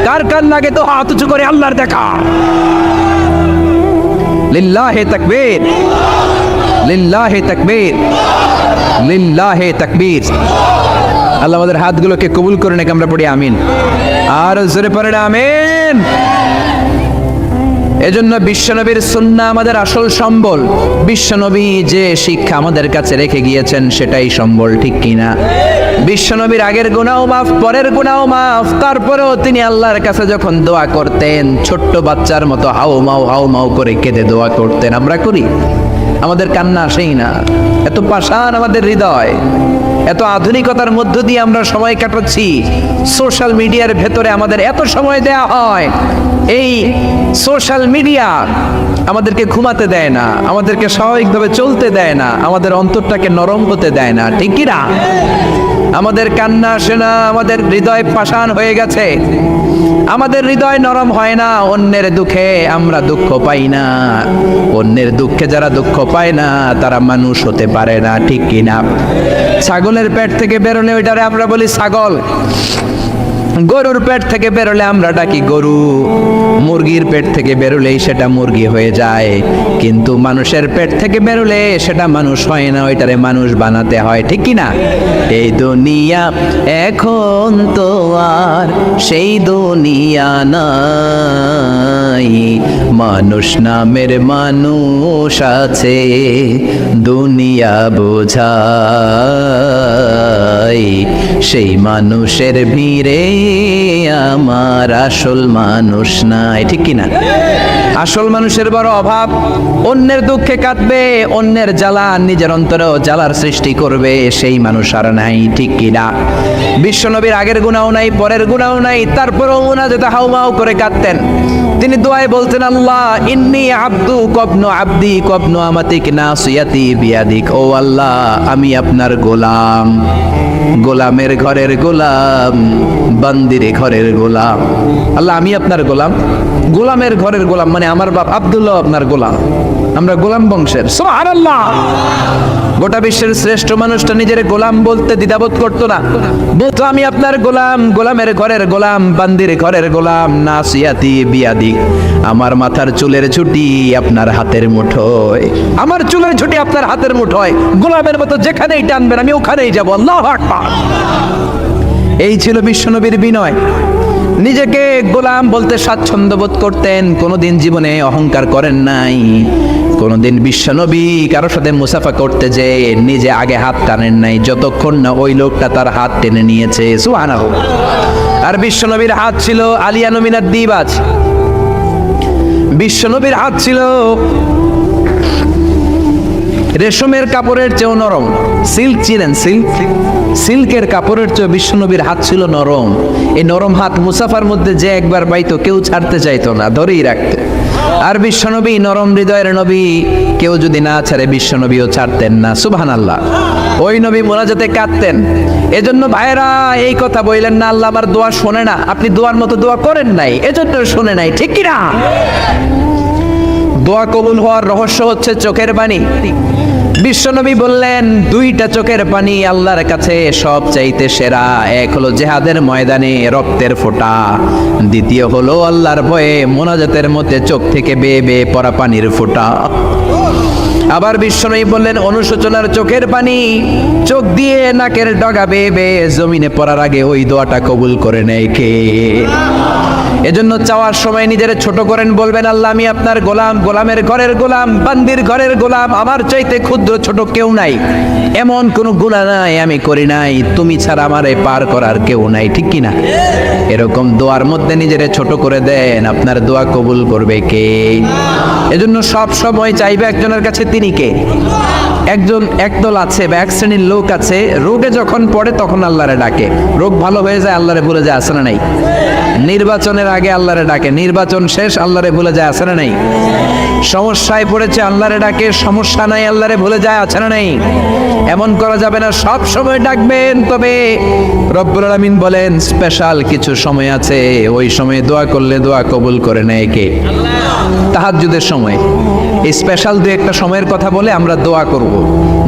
কার কার লাগে তো হাত উঁচু করে আল্লাহর দেখা। লিল্লাহে তাকবীর, লিল্লাহে তাকবীর, লিল্লাহে তাকবীর। আল্লাহ আমাদের হাতগুলোকে কবুল করে নেক, আমরা পড়ি আমিন। আর জোরে পড়েন আমিন। এজন্য বিশ্বনবীর সুন্নাহ আমাদের আসল সম্বল। বিশ্বনবী যে শিক্ষা আমাদের কাছে রেখে গিয়েছেন সেটাই সম্বল, ঠিক কিনা? বিশ্বনবীর আগের গুনাহ মাফ, পরের গুনাহ মাফ, তারপরেও তিনি আল্লাহর কাছে যখন দোয়া করতেন ছোট্ট বাচ্চার মতো হাউ মাউ করে কেঁদে দোয়া করতেন। আমরা করি? আমাদের কান্না আসেই না। এত পাষাণ আমাদের হৃদয়, এত আধুনিকতার মধ্য দিয়ে আমরা সময় কাটাচ্ছি। সোশ্যাল মিডিয়ার ভেতরে আমাদের এত সময় দেয়া হয়। এই সোশ্যাল মিডিয়া আমাদেরকে ঘুমাতে দেয় না, আমাদেরকে স্বাভাবিকভাবে চলতে দেয় না, আমাদের অন্তরটাকে নরম হতে দেয় না, ঠিক কি না? আমাদের কান্না আসে না, আমাদের হৃদয় পাষাণ হয়ে গেছে, আমাদের হৃদয় নরম হয় না। অন্যের দুঃখে আমরা দুঃখ পাই না, অন্যের দুঃখে যারা দুঃখ পায় না তারা মানুষ হতে পারে না, ঠিক কি না? ছাগলের পেট থেকে বেরোলে ওইটারে আমরা বলি ছাগল, গরুর পেট থেকে বেরোলে আমরা ডাকি গরু, মুরগির পেট থেকে বেরোলেই সেটা মুরগি হয়ে যায়। কিন্তু মানুষের পেট থেকে বেরোলে সেটা মানুষ হয় না, ওইটারে মানুষ বানাতে হয়, ঠিক কি না? এই দুনিয়া এখন তো আর সেই দুনিয়া নাই, মানুষ নামের মানুষ আছে দুনিয়া বোঝায়। সেই মানুষের ভিড়ে আমার আসল মানুষ নাই, ঠিক কিনা? আসল মানুষের বড় অভাব, অন্যের দুঃখে কাঁদবে, অন্যের জ্বালা নিজের অন্তরেও জ্বালার সৃষ্টি করবে, সেই মানুষ আর নাই, ঠিক কিনা? বিশ্বনবীর আগের গুনাহও নাই, পরের গুনাহও নাই, তারপরেও মুনাজাতে হাউমাউ করে কাঁদতেন। তিনি দোয়ায় বলতেন, আল্লাহ ইন্নী আব্দু কবনু আব্দি কবনু আমাতিক নাসিয়াতি বিয়াদিক। ও আল্লাহ, আমি আপনার গোলাম, গোলামের ঘরের গোলাম, বান্দির ঘরের গোলাম। আল্লাহ আমি আপনার গোলাম, গোলামের ঘরের গোলাম, মানে আমার বাপ আব্দুল্লাহ আপনার গোলাম, আমরা গোলাম বংশের। সুবহানাল্লাহ। গোটা বিশ্বের শ্রেষ্ঠ মানুষটা নিজের গোলাম বলতে দ্বিধাবোধ করতো না, বলতো আমি আপনার গোলাম, গোলামের ঘরের গোলাম, বান্দির ঘরের গোলাম, নাসিয়াতি বিয়াদি, আমার মাথার চুলের ঝুঁটি আপনার হাতের মুঠোয়, আমার চুলের ঝুঁটি আপনার হাতের মুঠোয়, গোলামের মতো যেখানেই টানবেন আমি ওখানেই যাব। আল্লাহু আকবার। এই ছিল বিশ্বনবীর বিনয়। নিজেকে গোলাম বলতে স্বাচ্ছন্দ্য বোধ করতেন, কোনোদিন জীবনে অহংকার করেন নাই। কোনোদিন বিশ্বনবী কারো সাথে মুসাফা করতে যে নিজে আগে হাত টানেন নাই, যতক্ষণ না ওই লোকটা তার হাত টেনে নিয়েছে। সুবহানাল্লাহ। আর বিশ্বনবীর হাত ছিল আলিয়ানু মিনাদ দিবাজ, বিশ্বনবীর হাত ছিল রেশমের কাপড়ের চেয়েও নরম। সিল্ক চিনেন? সিল্ক, সিল্কের কাপড়ের চেয়ে বিশ্বনবীর হাত ছিল নরম। এই নরম হাত মুসাফার মধ্যে যে একবার পাইতো কেউ ছাড়তে চাইতো না, ধরেই রাখতে। আর বিশ্বনবী নরম হৃদয়ের নবী, কেউ যদি না ছাড়ে বিশ্বনবীও ছাড়তেন না। সুবহানাল্লাহ। ওই নবী মোনাজাতে কাঁদতেন। এজন্য ভাইরা এই কথা বললেন না আল্লাহ আমার দোয়া শোনে না, আপনি দোয়ার মতো দোয়া করেন নাই, এজন্য শোনে নাই, ঠিক কি না? দোয়া কবুল হওয়ার রহস্য হচ্ছে চোখের পানি। বিশ্বনবী বললেন, দুইটা চোখের পানি আল্লাহর কাছে সব চাইতে সেরা। এক হলো জিহাদের ময়দানে রক্তের ফোঁটা, দ্বিতীয় হলো আল্লাহর ভয়ে মোনাজাতের মধ্যে চোখ থেকে বেয়ে বেয়ে পড়া পানির ফোঁটা। আবার বিশ্বনবী বললেন, অনুশোচনার চোখের পানি চোখ দিয়ে নাকের ডগা বেয়ে বেয়ে জমিনে পড়ার আগে ওই দোয়াটা কবুল করে নেয় কে? এজন্য চাওয়ার সময় নিজের ছোট করেন, বলবেন আল্লাহ আমি আপনার গোলাম, গোলামের ঘরের গোলাম, বান্দির ঘরের গোলাম, আমার চাইতে ক্ষুদ্র ছোট কেউ নাই, এমন কোন গুনাহ নাই আমি করি নাই, তুমি ছাড়া আমারে পার করার কেউ নাই, ঠিক কি না? এরকম দোয়ার মধ্যে নিজেরে ছোট করে দেন, আপনার দোয়া কবুল করবে কে? এজন্য সব সময় চাইবে একজনের কাছে, তিনি কে? একদল আছে বা এক শ্রেণীর লোক আছে, রোগে যখন পড়ে তখন আল্লাহরে ডাকে, রোগ ভালো হয়ে যায় আল্লাহরে ভুলে যায়, আছে না নাই? নির্বাচনের আগে আল্লাহরে ডাকে, নির্বাচন শেষ আল্লাহরে ভুলে যায়, আছে না নাই? সমস্যায় পড়েছে আল্লাহরে ডাকে, সমস্যা নাই আল্লাহরে ভুলে যায়, আছে না নাই? এমন করা যাবে না, সব সময় ডাকবেন। তবে রব্বুল আলামিন বলেন স্পেশাল কিছু সময় আছে, ওই সময়ে দোয়া করলে দোয়া কবুল করে নেয় কে? তাহাজ্জুদের সময়। এই স্পেশাল দু একটা সময়ের কথা বলে আমরা দোয়া করব।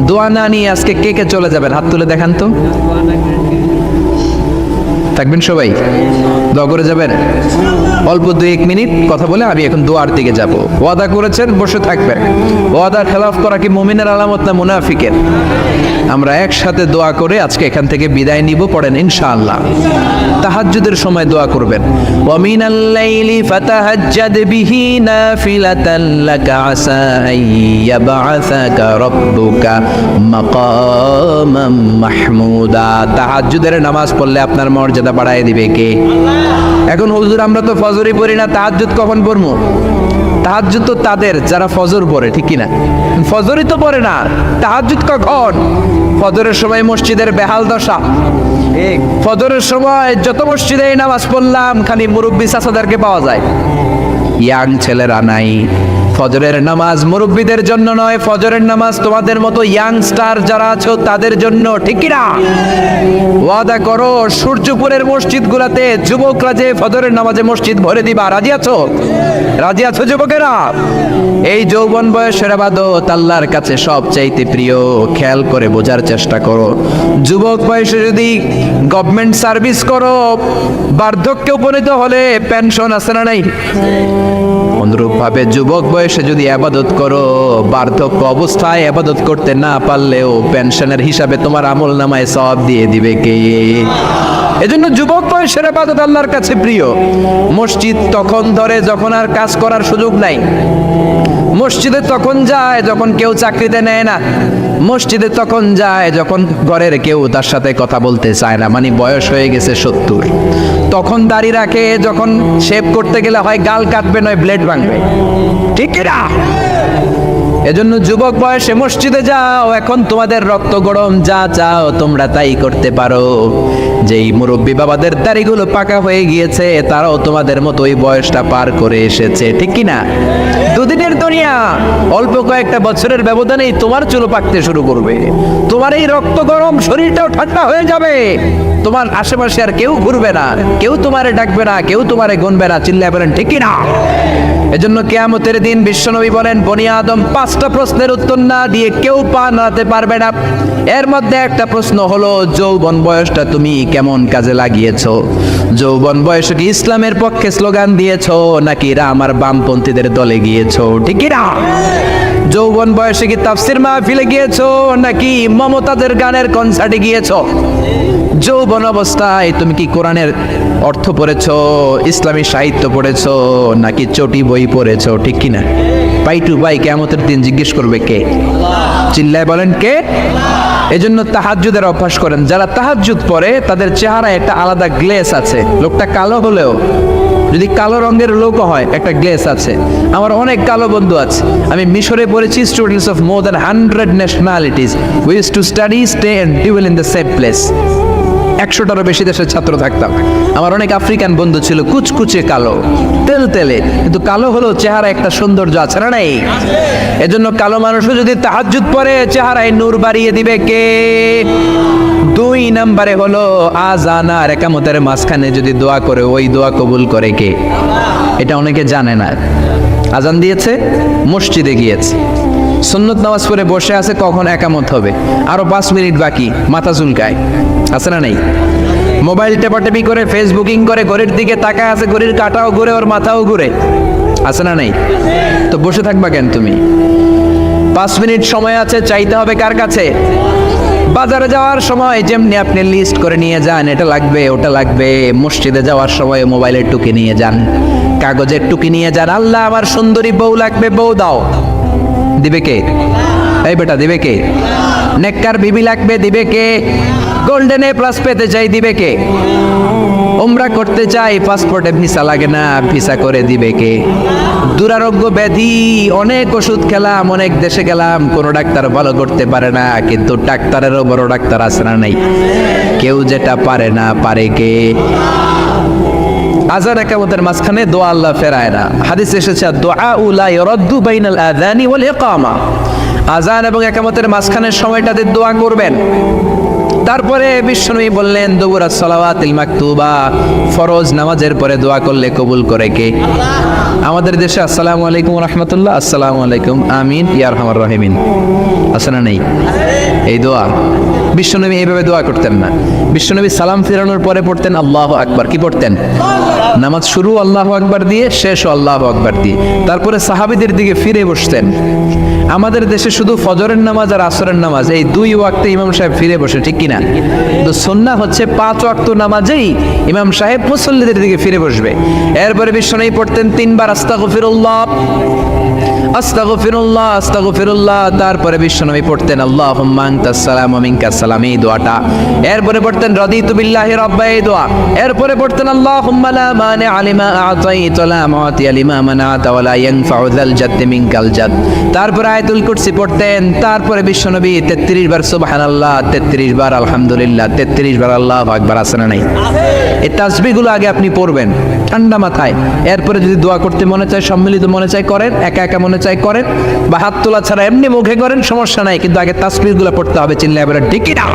দোয়া না নিয়ে আজকে কে কে চলে যাবেন? হাত তুলে দেখান তো। থাকবেন সবাই? দোয়া করে যাবেন? অল্প 2-1 মিনিট কথা বলে আমি এখন দোয়ার দিকে যাব। ওয়াদা করেছেন বসে থাকবেন। ওয়াদার খেলাফ করা কি মুমিনের আলামত না মুনাফিকের? আমরা একসাথে দোয়া করে আজকে এখান থেকে বিদায় নিব। পড়েন ইনশাআল্লাহ। তাহাজ্জুদের সময় দোয়া করবেন, ওয়া মিনাল লাইলি ফাতাহাজ্জাদ বিহি নাফিলাতান লাকা আসা আইয়াবআসাকা রাব্বুকা মাকামাম মাহমুদা। তাহাজ্জুদের নামাজ পড়লে আপনার মর্যাদা বাড়ায় দিবে কে? এখন হুজুর আমরা তো ফজরই পড়ি না, তাহাজ্জুদ কখন পড়বো? তাহাজ্জুদ তো তাদের যারা ফজর পড়ে, ঠিক কি না? ফজরই তো পড়ে না, তাহাজ্জুদ কখন? ফজরের সময় মসজিদের বেহাল দশা। ফজরের সময় যত মসজিদে নামাজ পড়লাম খালি মুরব্বি চাচাদেরকে পাওয়া যায়, ইয়াং ছেলেরা নাই। ফজরের নামাজ মুরব্বীদের জন্য নয়, ফজরের নামাজ তোমাদের মতো ইয়াংস্টার যারা আছো তাদের জন্য, ঠিক কি না? ওয়াদা করো সূর্যপুরের মসজিদগুলোতে যুবকরা যে ফজরের নামাজে মসজিদ ভরে দিবা, রাজি আছো? রাজি আছো যুবকেরা? এই যৌবন বয়সের ইবাদত আল্লাহর কাছে সবচাইতে প্রিয়। খেয়াল করে বোঝার চেষ্টা করো, যুবক বয়সে যদি গভর্নমেন্ট সার্ভিস করো, বার্ধক্যে উপনীত হলে পেনশন আছে না নাই? অনুরূপ ভাবে যুবক বয়সে যদি ইবাদত করো, বার্ধক্য অবস্থায় ইবাদত করতে না পারলেও পেনশনের হিসাবে তোমার আমলনামায় সওয়াব দিয়ে দিবে কে? এজন্য যুবক বয়সের ইবাদত আল্লাহর কাছে প্রিয়। মসজিদ তখন ধরে যখন আর কাজ করার সুযোগ নাই। মসজিদে তখন যায় যখন কেউ চাকরিতে নেয় না, মসজিদে তখন যায় যখন ঘরের কেউ তার সাথে কথা বলতে চায় না, মানে বয়স হয়ে গেছে 70। তখন দাড়ি রাখে যখন শেভ করতে গেলে হয় গাল কাটবে নয় ব্লেড ভাঙবে, ঠিক কিনা? এজন্য যুবক বয়সে মসজিদে যাও, এখন তোমাদের রক্ত গরম, যা চাও তোমরা তাই করতে পারো। যেই মুরব্বী বাবাদের দাড়িগুলো পাকা হয়ে গিয়েছে তারাও তোমাদের মতো ওই বয়সটা পার করে এসেছে, ঠিক কিনা? দুদিনের দুনিয়া, অল্প কয়েকটা বছরের ব্যবধানেই তোমার চুল পাকতে শুরু করবে, তোমার এই রক্ত গরম শরীরটাও ঠান্ডা হয়ে যাবে, তোমার আশেপাশে আর কেউ ঘুরবে না, কেউ তোমারে ডাকবে না, কেউ তোমারে গুনবে না, চিল্লায় বলেন ঠিক কিনা? এজন্য কিয়ামতের দিন বিশ্বনবী বলেন, বনি আদম 5টা প্রশ্নের উত্তর না দিয়ে কেউ পা নাড়াতে পারবে না। এর মধ্যে একটা প্রশ্ন হলো, যৌবন বয়সটা তুমি কেমন কাজে লাগিয়েছো? যৌবন বয়সে কি ইসলামের পক্ষে স্লোগান দিয়েছো নাকি রাম আর বামপন্থীদের দলে গিয়েছো, ঠিক কিনা? যৌবন বয়সে কি তাফসির মাহফিলে গিয়েছো নাকি মমতাজের গানের কনসার্টে গিয়েছো? যৌবন অবস্থায় তুমি কি কোরআনের অর্থ পড়েছো, ইসলামী সাহিত্য পড়েছো নাকি চটি বই পড়েছো, ঠিক কিনা? পাই টু পাই কিয়ামতের দিন জিজ্ঞেস করবে কে? চিল্লায় বলেন কে? এজন্য তাহাজ্জুদের অভ্যাস করেন। যারা তাহাজ্জুদ পড়ে তাদের চেহারায় একটা আলাদা গ্লেস আছে, লোকটা কালো হলেও, যদি কালো রঙের লোক হয় একটা গ্লেস আছে। আমার অনেক কালো বন্ধু আছে, আমি মিশরে পড়েছি, students of more than 100 nationalities, we use to study, stay and dwell in the same place. 100টারও বেশি দেশের ছাত্র থাকতাম। আমার অনেক আফ্রিকান বন্ধু ছিল, কুচকুচে কালো, তেল তেলে, কিন্তু কালো হলো চেহারা একটা সৌন্দর্য আছে না নাই? এজন্য কালো মানুষও যদি তাহাজ্জুদ পড়ে চেহারায় নূর বাড়িয়ে দিবে কে? 2 নম্বরে হলো আযান আর ইকামতের মাঝখানে যদি দোয়া করে, ওই দোয়া কবুল করে কে? এটা অনেকে জানে না। আযান দিয়েছে, মসজিদে গিয়েছে, সুন্নত নামাজ পড়ে বসে আছে, কখন একামত হবে, আরো 5 মিনিট বাকি, মাথা চুলকায়, আছে না নাই? মোবাইল টেপাটেপি করে, ফেসবুকিং করে, ঘড়ির দিকে তাকায় আছে, ঘড়ির কাঁটাও ঘুরে, ওর মাথাও ঘুরে, আছে না নাই? তো বসে থাকবা কেন তুমি? 5 মিনিট সময় আছে, চাইতে হবে কার কাছে? বাজারে যাওয়ার সময় যেমনি আপনি লিস্ট করে নিয়ে যান, এটা লাগবে ওটা লাগবে, মসজিদে যাওয়ার সময় মোবাইলের টুকি নিয়ে যান, কাগজের টুকি নিয়ে যান। আল্লাহ আমার সুন্দরী বউ লাগবে, বউ দাও, দিবে কে? এই বেটা দিবে কে? নেককার বিবি লাগবে, দিবে কে? গোল্ডেন এ প্লাস পেতে চাই, দিবে কে? উমরা করতে চাই, পাসপোর্টে ভিসা লাগে না, ভিসা করে দিবে কে? দুরারোগ্য ব্যাধি, অনেক ওষুধ খেলাম, অনেক দেশে গেলাম, কোনো ডাক্তার ভালো করতে পারে না, কিন্তু ডাক্তারেরও বড় ডাক্তার আছে না নাই? কেউ যেটা পারে না, পারে কে? আযান ইকামতের মাঝখানে দোয়া আল্লাহ ফেরায় না। হাদিস এসেছে, দুআ লা ইরাদ্দু বাইনাল আযানি ওয়াল ইকামা। আযান এবং ইকামতের মাঝখানের সময়টাতে দোয়া করবেন। তারপরে বিশ্বনবী বললেন, দুবুরাস সালাওয়াতিল মাকতুবা, ফরজ নামাজের পরে দোয়া করলে কবুল করে কে? আমাদের দেশে আসসালামু আলাইকুম ওয়া রাহমাতুল্লাহ, আসসালামু আলাইকুম, আমিন ইয়া আরহামার রাহিমিন, আছে না নাই? এই দোয়া বিশ্বনবী এইভাবে দোয়া করতেন না। বিশ্বনবী সালাম ফেরানোর পরে পড়তেন আল্লাহু আকবার। কি পড়তেন? নামাজ শুরু আল্লাহু আকবার দিয়ে, শেষও আল্লাহু আকবার দিয়ে, তারপরে সাহাবীদের দিকে ফিরে বসতেন। আমাদের দেশে শুধু ফজরের নামাজ আর আসরের নামাজ, এই 2 ওয়াক্তে ইমাম সাহেব ফিরে বসে, ঠিক কিনা? তো সুন্নাহ হচ্ছে 5 ওয়াক্ত নামাজেই ইমাম সাহেব মুসল্লিদের দিকে ফিরে বসবে। এরপরে বিশ্বনবী পড়তেন 3 বার আস্তাগফিরুল্লাহ, আস্তাগফিরুল্লাহ, আস্তাগফিরুল্লাহ। তারপরে বিশ্বনবী পড়তেন আল্লাহুম্মা আনতাস সালাম ওয়া মিনকাস সালাম, এই দোয়াটা। এরপরে পড়তেন রাদিতু বিল্লাহি রাব্বা, এই দোয়া। এরপরে পড়তেন আল্লাহুম্মা লা মানিআ লিমা আ'তাইতা ওয়া লা মু'তিয়া লিমা মানা'তা ওয়া লা ইয়ানফা'ু যাল জাদ্দি মিনকাল জাদ। তারপরে আয়াতুল কুরসি পড়তেন। তারপরে বিশ্বনবী 33 বার সুবহানাল্লাহ, 33 বার আলহামদুলিল্লাহ, 33 বার আল্লাহু আকবার, আছে না নাই? এই তাসবিহগুলো আগে আপনি পড়বেন ঠান্ডা মাথায়। এরপরে যদি দোয়া করতে মনে চায়, সম্মিলিত মনে চায় করেন, একা একা মনে চায় করেন, বা হাত তোলা ছাড়া এমনি মুখে করেন, সমস্যা নাই, কিন্তু আগে তাসবিহগুলো পড়তে হবে। চিল্লায় বলেন ঠিক কিনা?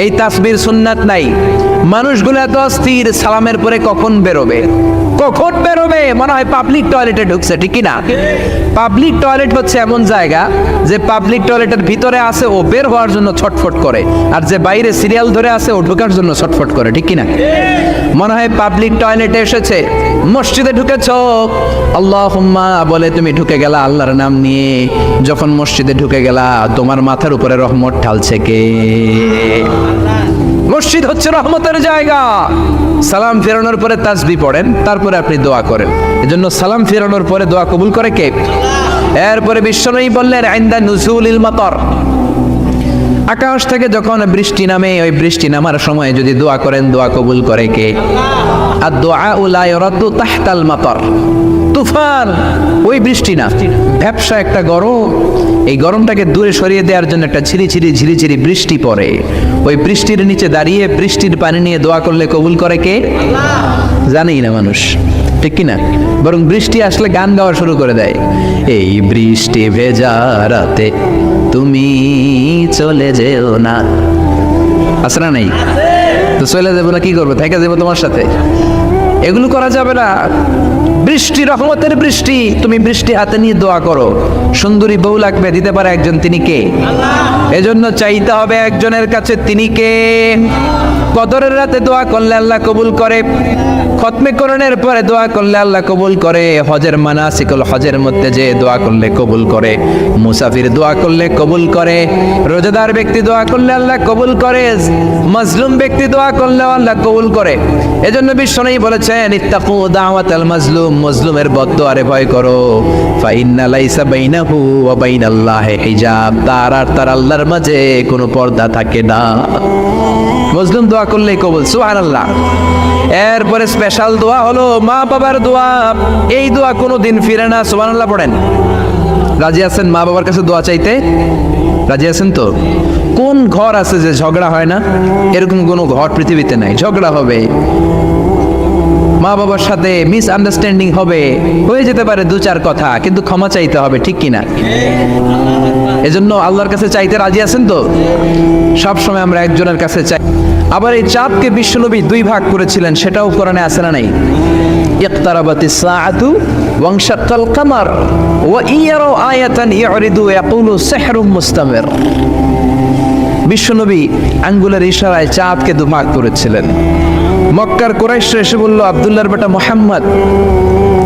এই তাসবির সুন্নাত নাই। মানুষগুলো এত অস্থির, সালামের পরে কখন বেরোবে, কখন বেরোবে, মনে হয় পাবলিক টয়লেটে ঢুকছে, ঠিক কিনা? পাবলিক টয়লেট হচ্ছে এমন জায়গা যে পাবলিক টয়লেটের ভিতরে আছে, ও বের হওয়ার জন্য ছটফট করে, আর যে বাইরে সিরিয়াল ধরে আছে ও ঢোকার জন্য ছটফট করে, ঠিক কিনা? মনে হয় পাবলিক টয়লেটে এসেছে, মসজিদে ঢুকেছ, আল্লাহুম্মা বলে তুমি ঢুকে গেলা আল্লাহর নাম নিয়ে। যখন মসজিদে ঢুকে গেলা, তোমার মাথার উপরে রহমত ঢালছে কে? মসজিদ হচ্ছে রহমতের জায়গা। সালাম ফেরানোর পরে তাসবিহ পড়েন, তারপরে আপনি দোয়া করেন। এজন্য সালাম ফেরানোর পরে দোয়া কবুল করে কে? এরপরে বিশ্বনবী বললেন ইনদা নুজুলিল মাতর, আকাশ থেকে যখন বৃষ্টি নামে, ওই বৃষ্টি নামার সময় যদি দোয়া করেন, দোয়া কবুল করে কে? আর দোয়া লা ইউরাদ্দু তাহতাল মাতর, তুফান ওই বৃষ্টি না, ব্যবসা একটা গরম, এই গরমটাকে দূরে সরিয়ে দেওয়ার জন্য একটা ঝিরিঝিরি বৃষ্টি পড়ে, ওই বৃষ্টির নিচে দাঁড়িয়ে বৃষ্টির পানি নিয়ে দোয়া করলে কবুল করে কে? জানেই না মানুষ, ঠিক কিনা? বরং বৃষ্টি আসলে গান গাওয়া শুরু করে দেয়, এই বৃষ্টি ভেজা রাতে তুমি চলে যেও না, আছে না? নাই তো চলে যাবো না, কি করবো? থেকে যাবো তোমার সাথে? এগুলো করা যাবে না। বৃষ্টি রহমতের বৃষ্টি, তুমি বৃষ্টি হাতে নিয়ে দোয়া করো। সুন্দরী বউ লাগবে, দিতে পারে একজন, তিনি কে? এজন্য চাইতে হবে একজনের কাছে, তিনি কে? কদরের রাতে দোয়া করলে আল্লাহ কবুল করে, খতমে কোরআনের পরে দোয়া করলে আল্লাহ কবুল করে, হজের মানাসিকুল হজের মধ্যে যে দোয়া করলে কবুল করে, মুসাফির দোয়া করলে কবুল করে, রোজাদার ব্যক্তি দোয়া করলে আল্লাহ কবুল করে, মাজলুম ব্যক্তি দোয়া করলে আল্লাহ কবুল করে। এজন্য বিশ্বনবী বলেছেন ইত্তাকু দাওয়াতাল মাজলুম, মাজলুমের বদদোয়ারে ভয় করো, ফা ইন্না লাইসা বাইনাহু ওয়া বাইনাল্লাহি হিজাব, তার আর তার আল্লাহর মাঝে কোনো পর্দা থাকে না। মাজলুম দোয়া করলেই কবুল, সুবহানাল্লাহ। এরপরে স্পেশাল দোয়া হলো মা বাবার দোয়া, এই দোয়া কোনোদিন ফিরে না, সুবহানাল্লাহ পড়েন। রাজি আছেন মা বাবার কাছে দোয়া চাইতে? রাজি আছেন তো? কোন ঘর আছে যে ঝগড়া হয় না? এরকম কোনো ঘর পৃথিবীতে নাই। ঝগড়া হবে, মা বাবার সাথে মিস আন্ডারস্ট্যান্ডিং হবে, হয়ে যেতে পারে দু চার কথা, কিন্তু ক্ষমা চাইতে হবে, ঠিক কিনা? এজন্য আল্লাহর কাছে চাইতে রাজি আছেন তো? সব সময় আমরা একজনের কাছে চাই। আবার এই চাঁদকে বিশ্বনবী দুই ভাগ করেছিলেন, সেটাও কোরআনে আছে না নাই? ইকতারাবাতিস সাআতু ওয়ানশাক্কাল কামার ওয়া ইয়ারাউ আয়াতান ইউরিদু ইয়াকুলু সিহরুম মুস্তামির। বিশ্বনবী আঙ্গুলের ইশারায় চাঁদকে দুভাগ করেছিলেন। মক্কার কুরাইশরা এসে বলল, আব্দুল্লাহর বেটা মুহাম্মদ,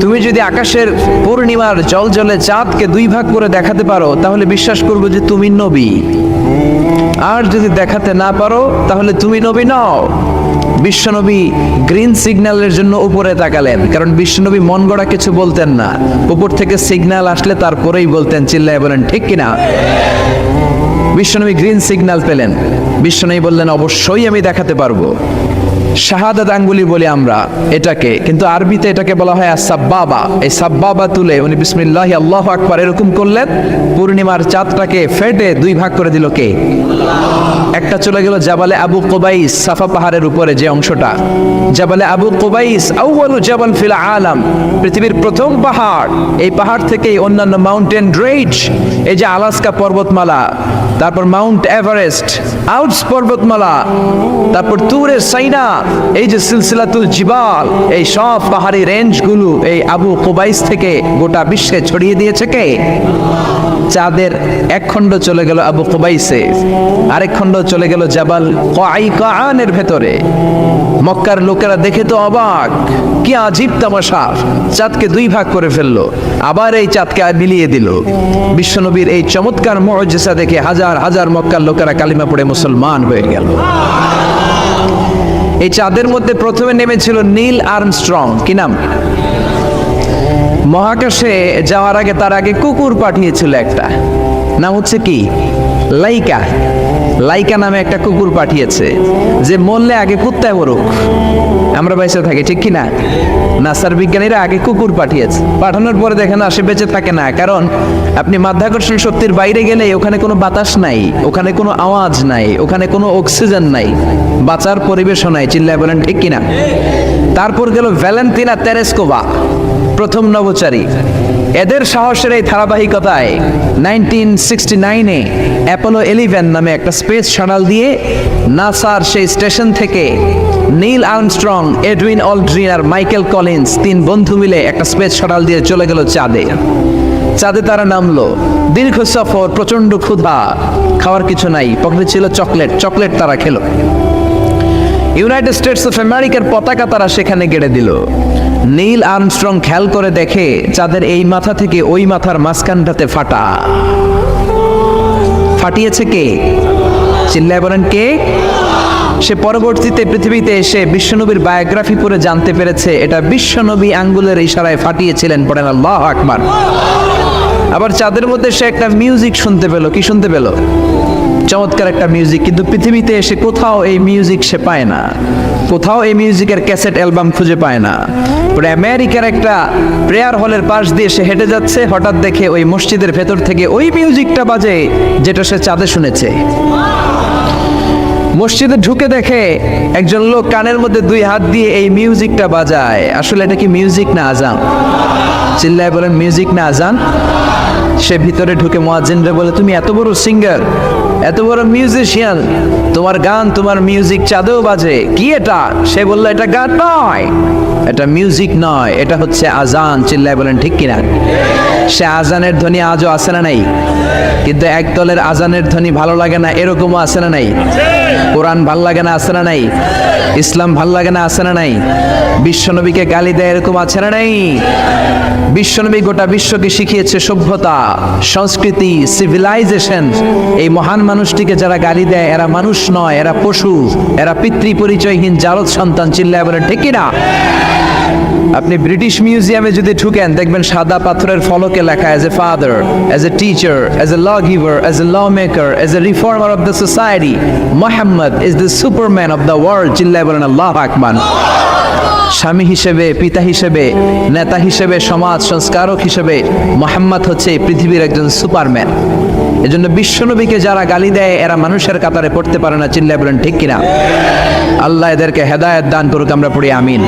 তুমি যদি আকাশের পূর্ণিমার জলজলে চাঁদকে দুই ভাগ করে দেখাতে পারো, তাহলে বিশ্বাস করব যে তুমি নবী, আর যদি দেখাতে না পারো তাহলে তুমি নবী নও। বিশ্বনবী গ্রিন সিগন্যালের জন্য উপরে তাকালেন, কারণ বিশ্বনবী মন গড়া কিছু বলতেন না, উপর থেকে সিগন্যাল আসলে তারপরেই বলতেন। চিল্লায় বলেন ঠিক কিনা? বিশ্বনবী গ্রিন সিগন্যাল পেলেন, বিশ্বনবী বললেন অবশ্যই আমি দেখাতে পারবো। শাহাদাত আঙ্গুলি বলি আমরা এটাকে, কিন্তু আরবিতে এটাকে বলা হয় সাব্বাবা। এই সাব্বাবা তুলে উনি বিসমিল্লাহ আল্লাহু আকবার এরকম করলেন, পূর্ণিমার চাঁদটাকে ফেটে দুই ভাগ করে দিল কে? একটা চলে গেল জাবালে আবু কুবাইস, সাফা পাহাড়ের উপরে যে অংশটা, জাবালে আবু কুবাইস আউয়ালু জাবাল ফিল আলাম, পৃথিবীর প্রথম পাহাড়। এই পাহাড় থেকেই অন্যান্য মাউন্টেন রেঞ্জ, এই যে আলাস্কা পর্বতমালা, তারপর মাউন্ট এভারেস্ট, আউটস পর্বতমালা, তারপর তুরে সাইনা, এই যে সিলসিলাতুল জিবাল, এই সব পাহাড়ি রেঞ্জগুলো এই আবু কুবাইস থেকে গোটা বিশ্বে ছড়িয়ে দিয়েছে কে? চাঁদের এক খণ্ড চলে গেল আবু কুবাইসে, আরেক খণ্ড চলে গেল জাবাল কায়কানের ভেতরে। মক্কার লোকেরা দেখে তো অবাক, কি আজীব তামাশা, চাঁদকে দুই ভাগ করে ফেললো, আবার এই চাঁদকে মিলিয়ে দিল। বিশ্বনবীর এই চমৎকার মুআজিজা দেখে হাজার হাজার মক্কার লোকেরা কালিমা পড়ে মুসলমান হয়ে গেল। এই চাঁদের মধ্যে প্রথমে নেমেছিল নীল আর্মস্ট্রং, কি নাম? মহাকাশে যাওয়ার আগে তার আগে কুকুর পাঠিয়েছিল একটা, নাম হচ্ছে কি? লাইকা। লাইকা নামে একটা কুকুর পাঠিয়েছে, যে মরলে আগে কুত্তায় মরুক, আমরা বেঁচে থাকি, ঠিক কিনা? নাসার বিজ্ঞানীরা আগে কুকুর পাঠিয়েছে, পাঠানোর পরে দেখেন না সে বেঁচে থাকে না, কারণ আপনি মাধ্যাকর্ষণ শক্তির বাইরে গেলে ওখানে কোনো বাতাস নাই, ওখানে কোনো আওয়াজ নাই, ওখানে কোনো অক্সিজেন নাই, বাঁচার পরিবেশও নাই। চিল্লায় বলেন ঠিক কিনা? তারপর গেল ভ্যালেন্টিনা তেরেস্কোভা, প্রথম নভোচারী। এদের সাহসের এই ধারাবাহিকতায় 1969-এ অ্যাপোলো 11 নামে একটা স্পেস শাটল দিয়ে নাসার সেই স্টেশন থেকে নীল আর্মস্ট্রং, এডউইন অলড্রিন আর মাইকেল কলিন্স তিন বন্ধু মিলে একটা স্পেস শাটল দিয়ে চলে গেল চাঁদে। চাঁদে তারা নামলো, দীর্ঘ সফর, প্রচন্ড ক্ষুধা, খাওয়ার কিছু নাই, পকেটে ছিল চকলেট, চকলেট তারা খেলো। ইউনাইটেড স্টেটস অফ আমেরিকার পতাকা তারা সেখানে গেড়ে দিল। নীল আর্মস্ট্রং খেয়াল করে দেখে চাঁদের এই মাথা থেকে ওই মাথার মাঝখানটাতে ফাটা। ফাটিয়েছে কে? চিল্লায় বলেন কে? সে পরবর্তীতে পৃথিবীতে এসে বিশ্বনবীর বায়োগ্রাফি পড়ে জানতে পেরেছে এটা বিশ্বনবী আঙ্গুলের ইশারায় ফাটিয়েছিলেন। পড়েন আল্লাহু আকবার। আবার চাঁদের মধ্যে সে একটা মিউজিক শুনতে পেল। কি শুনতে পেল? চমৎকার একটা মিউজিক, কিন্তু পৃথিবীতে এসে কোথাও এই মিউজিক সে পায় না, কোথাও এই মিউজিকের ক্যাসেট অ্যালবাম খুঁজে পায় না। পরে আমেরিকার একটা প্রেয়ার হলের পাশ দিয়ে সে হেঁটে যাচ্ছে, হঠাৎ দেখে ওই মসজিদের ভেতর থেকে ওই মিউজিকটা বাজে যেটা সে চাঁদে শুনেছে। মসজিদে ঢুকে দেখে একজন লোক কানের মধ্যে 2 হাত দিয়ে এই মিউজিকটা বাজায়। আসলে এটা কি মিউজিক না আজান? চিল্লায় বলেন মিউজিক না আজান? সে ভিতরে ঢুকে মুয়াজ্জিনরে বলে, তুমি এত বড় সিঙ্গার, এত বড় মিউজিশিয়ান, তোমার গান, তোমার মিউজিক চাঁদেও বাজে, কি এটা? সে বলল, এটা গান নয়, এটা মিউজিক নয়, এটা হচ্ছে আজান। চিল্লায় বলেন ঠিক কিনা? সে আজানের ধ্বনি আজও আছে না নাই? কিন্তু এক দলের আজানের ধ্বনি ভালো লাগে না, এরকমও আছে না নাই? কোরআন ভাল লাগে না, আছে না নাই? ইসলাম ভাল লাগে না, আছে না নাই? বিশ্বনবীকে গালি দেয়, এরকম আছে না নাই? বিশ্বনবী গোটা বিশ্বকে শিখিয়েছে সভ্যতা, সংস্কৃতি, সিভিলাইজেশন। এই মহান মানুষটিকে যারা গালি দেয় এরা মানুষ নয়, এরা পশু, এরা পিতৃ পরিচয়হীন জারদ সন্তান। চিল্লায় বলেন ঠিক কিনা? আপনি ব্রিটিশ মিউজিয়ামে যদি ঢুকেন দেখবেন সাদা পাথরের ফলকে লেখা, as a father, as a teacher, as a law giver, as a law maker, as a reformer of the society, Muhammad is the superman of the world. চিল্লায় বলেন আল্লাহু আকবার। স্বামী হিসেবে, পিতা হিসেবে, নেতা হিসেবে, সমাজ সংস্কারক হিসেবে মুহাম্মদ হচ্ছে পৃথিবীর একজন সুপারম্যান। এজন্য বিশ্বনবীকে যারা গালি দেয় এরা মানুষের কাতারে পড়তে পারে না। চিল্লায় বলেন ঠিক কিনা? আল্লাহ এদেরকে হেদায়েত দান করুক, আমরা পড়ি আমিন।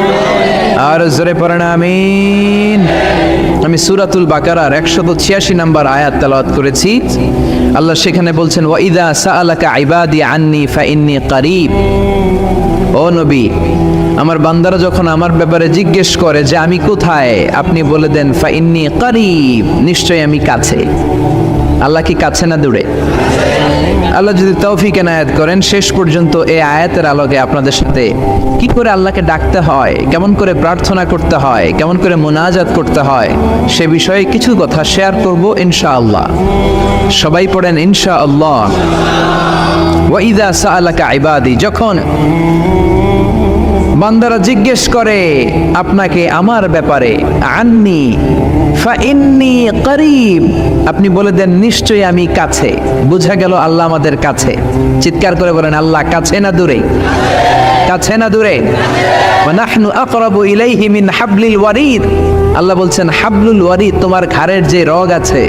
আর জোরে পড়েন আমিন। আমি সূরাতুল বাকারার 186 নম্বর আয়াত তেলাওয়াত করেছি। আল্লাহ সেখানে বলছেন, ওয়া ইযা সাআলাকা ইবাদি আন্নী ফাইন্নী কারীব। ও নবী, আমার বান্দারা যখন আমার ব্যাপারে জিজ্ঞেস করে যে আমি কোথায়, আপনি বলে দেন ফাইন্নী কারীব, নিশ্চয়ই আমি কাছে। আল্লাহ কি কাছে না দূরে? আল্লাহ যদি তৌফিক এনায়েত করেন শেষ পর্যন্ত এই আয়াতের আলোকে আপনাদের সাথে কি করে আল্লাহকে ডাকতে হয়, কেমন করে প্রার্থনা করতে হয়, কেমন করে মুনাজাত করতে হয়, সে বিষয়ে কিছু কথা শেয়ার করব ইনশাআল্লাহ। সবাই পড়েন ইনশাআল্লাহ। ওয়া ইযা সাআলাকা ইবাদি, যখন বান্দারা জিজ্ঞেস করে আপনাকে আমার ব্যাপারে, আন্নি ফাইন্নী কারীব, আপনি বলে দেন নিশ্চয়ই আমি কাছে। বুঝা গেল আল্লাহ আমাদের কাছে। চিৎকার করে বলেন আল্লাহ কাছে না দূরে? কাছে না দূরে? ওয়া নাহনু আকরাবু ইলাইহি মিন হাবলিল ওয়ারিদ। আল্লাহ বলছেন হাবলুল ওয়ারিদ, তোমার ঘাড়ের যে রগ আছে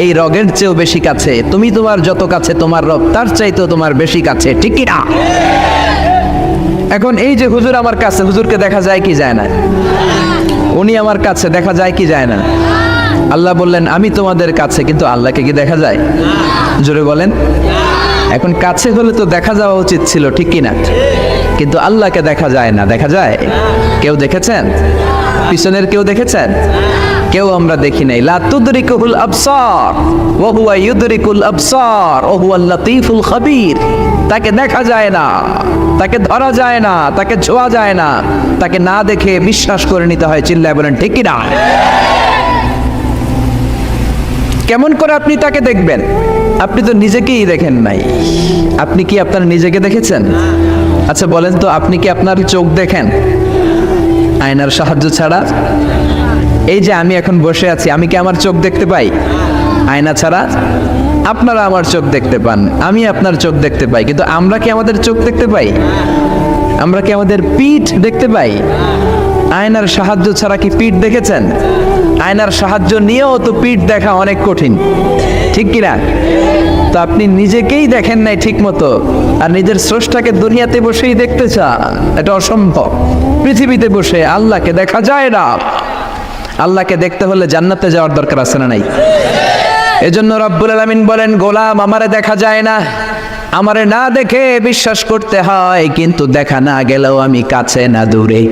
এই রগের চেয়েও বেশি কাছে। তুমি তোমার যত কাছে তোমার রব তার চাইতেও তোমার বেশি কাছে। ঠিক কি না? এখন এই যে হুজুর আমার কাছে, হুজুরকে দেখা যায় কি যায় না? উনি আমার কাছে, দেখা যায় কি যায় না? আল্লাহ বললেন আমি তোমাদের কাছে, কিন্তু আল্লাহকে কি দেখা যায়? জোরে বলেন। এখন কাছে হলে তো দেখা যাওয়া উচিত ছিল, ঠিক কি না? কিন্তু আল্লাহকে দেখা যায় না। দেখা যায়? কেউ দেখেছেন? পিছনের কেউ দেখেছেন? কেউ আমরা দেখি নাই। লা তুদরিকুল আবসার ওয়া হুয়া ইউদরিকুল আবসার ওয়া হুয়াল লাতীফুল খাবীর। তাকে দেখা যায় না, তাকে ধরা যায় না, তাকে ছোঁয়া যায় না, তাকে না দেখে বিশ্বাস করে নিতে হয়। চিল্লায় বলেন ঠিক কি না? কেমন করে আপনি তাকে দেখবেন? আপনি তো নিজেকেই দেখেন নাই। আপনি কি আপনার নিজেকে দেখেছেন? আচ্ছা বলেন তো, আপনি কি আপনার চোখ দেখেন আয়নার সাহায্য ছাড়া? এই যে আমি এখন বসে আছি, আমি কি আমার চোখ দেখতে পাই আয়না ছাড়া? আপনারা আমার চোখ দেখতে পান, আমি আপনার চোখ দেখতে পাই, কিন্তু আমরা কি আমাদের চোখ দেখতে পাই? আমরা কি আমাদের পিঠ দেখতে পাই? আয়নার সাহায্য ছাড়া কি পিঠ দেখেছেন? আয়নার সাহায্য নিয়েও তো পিঠ দেখা অনেক কঠিন, ঠিক কিনা? তো আপনি নিজেকেই দেখেন নাই ঠিক মতো, আর নিজের স্রষ্টাকে দুনিয়াতে বসেই দেখতে চান, এটা অসম্ভব। পৃথিবীতে বসে আল্লাহকে দেখা যায় না। আল্লাহকে দেখতে হলে জান্নাতে যাওয়ার দরকার আছে না নাই? এজন্য রব্বুল আলামিন বলেন, গোলাম আমারে দেখা যায় না, আমারে না দেখে বিশ্বাস করতে হয়, কিন্তু দেখা না গেলেও আমি কাছে না দূরে।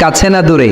কাছে না দূরে?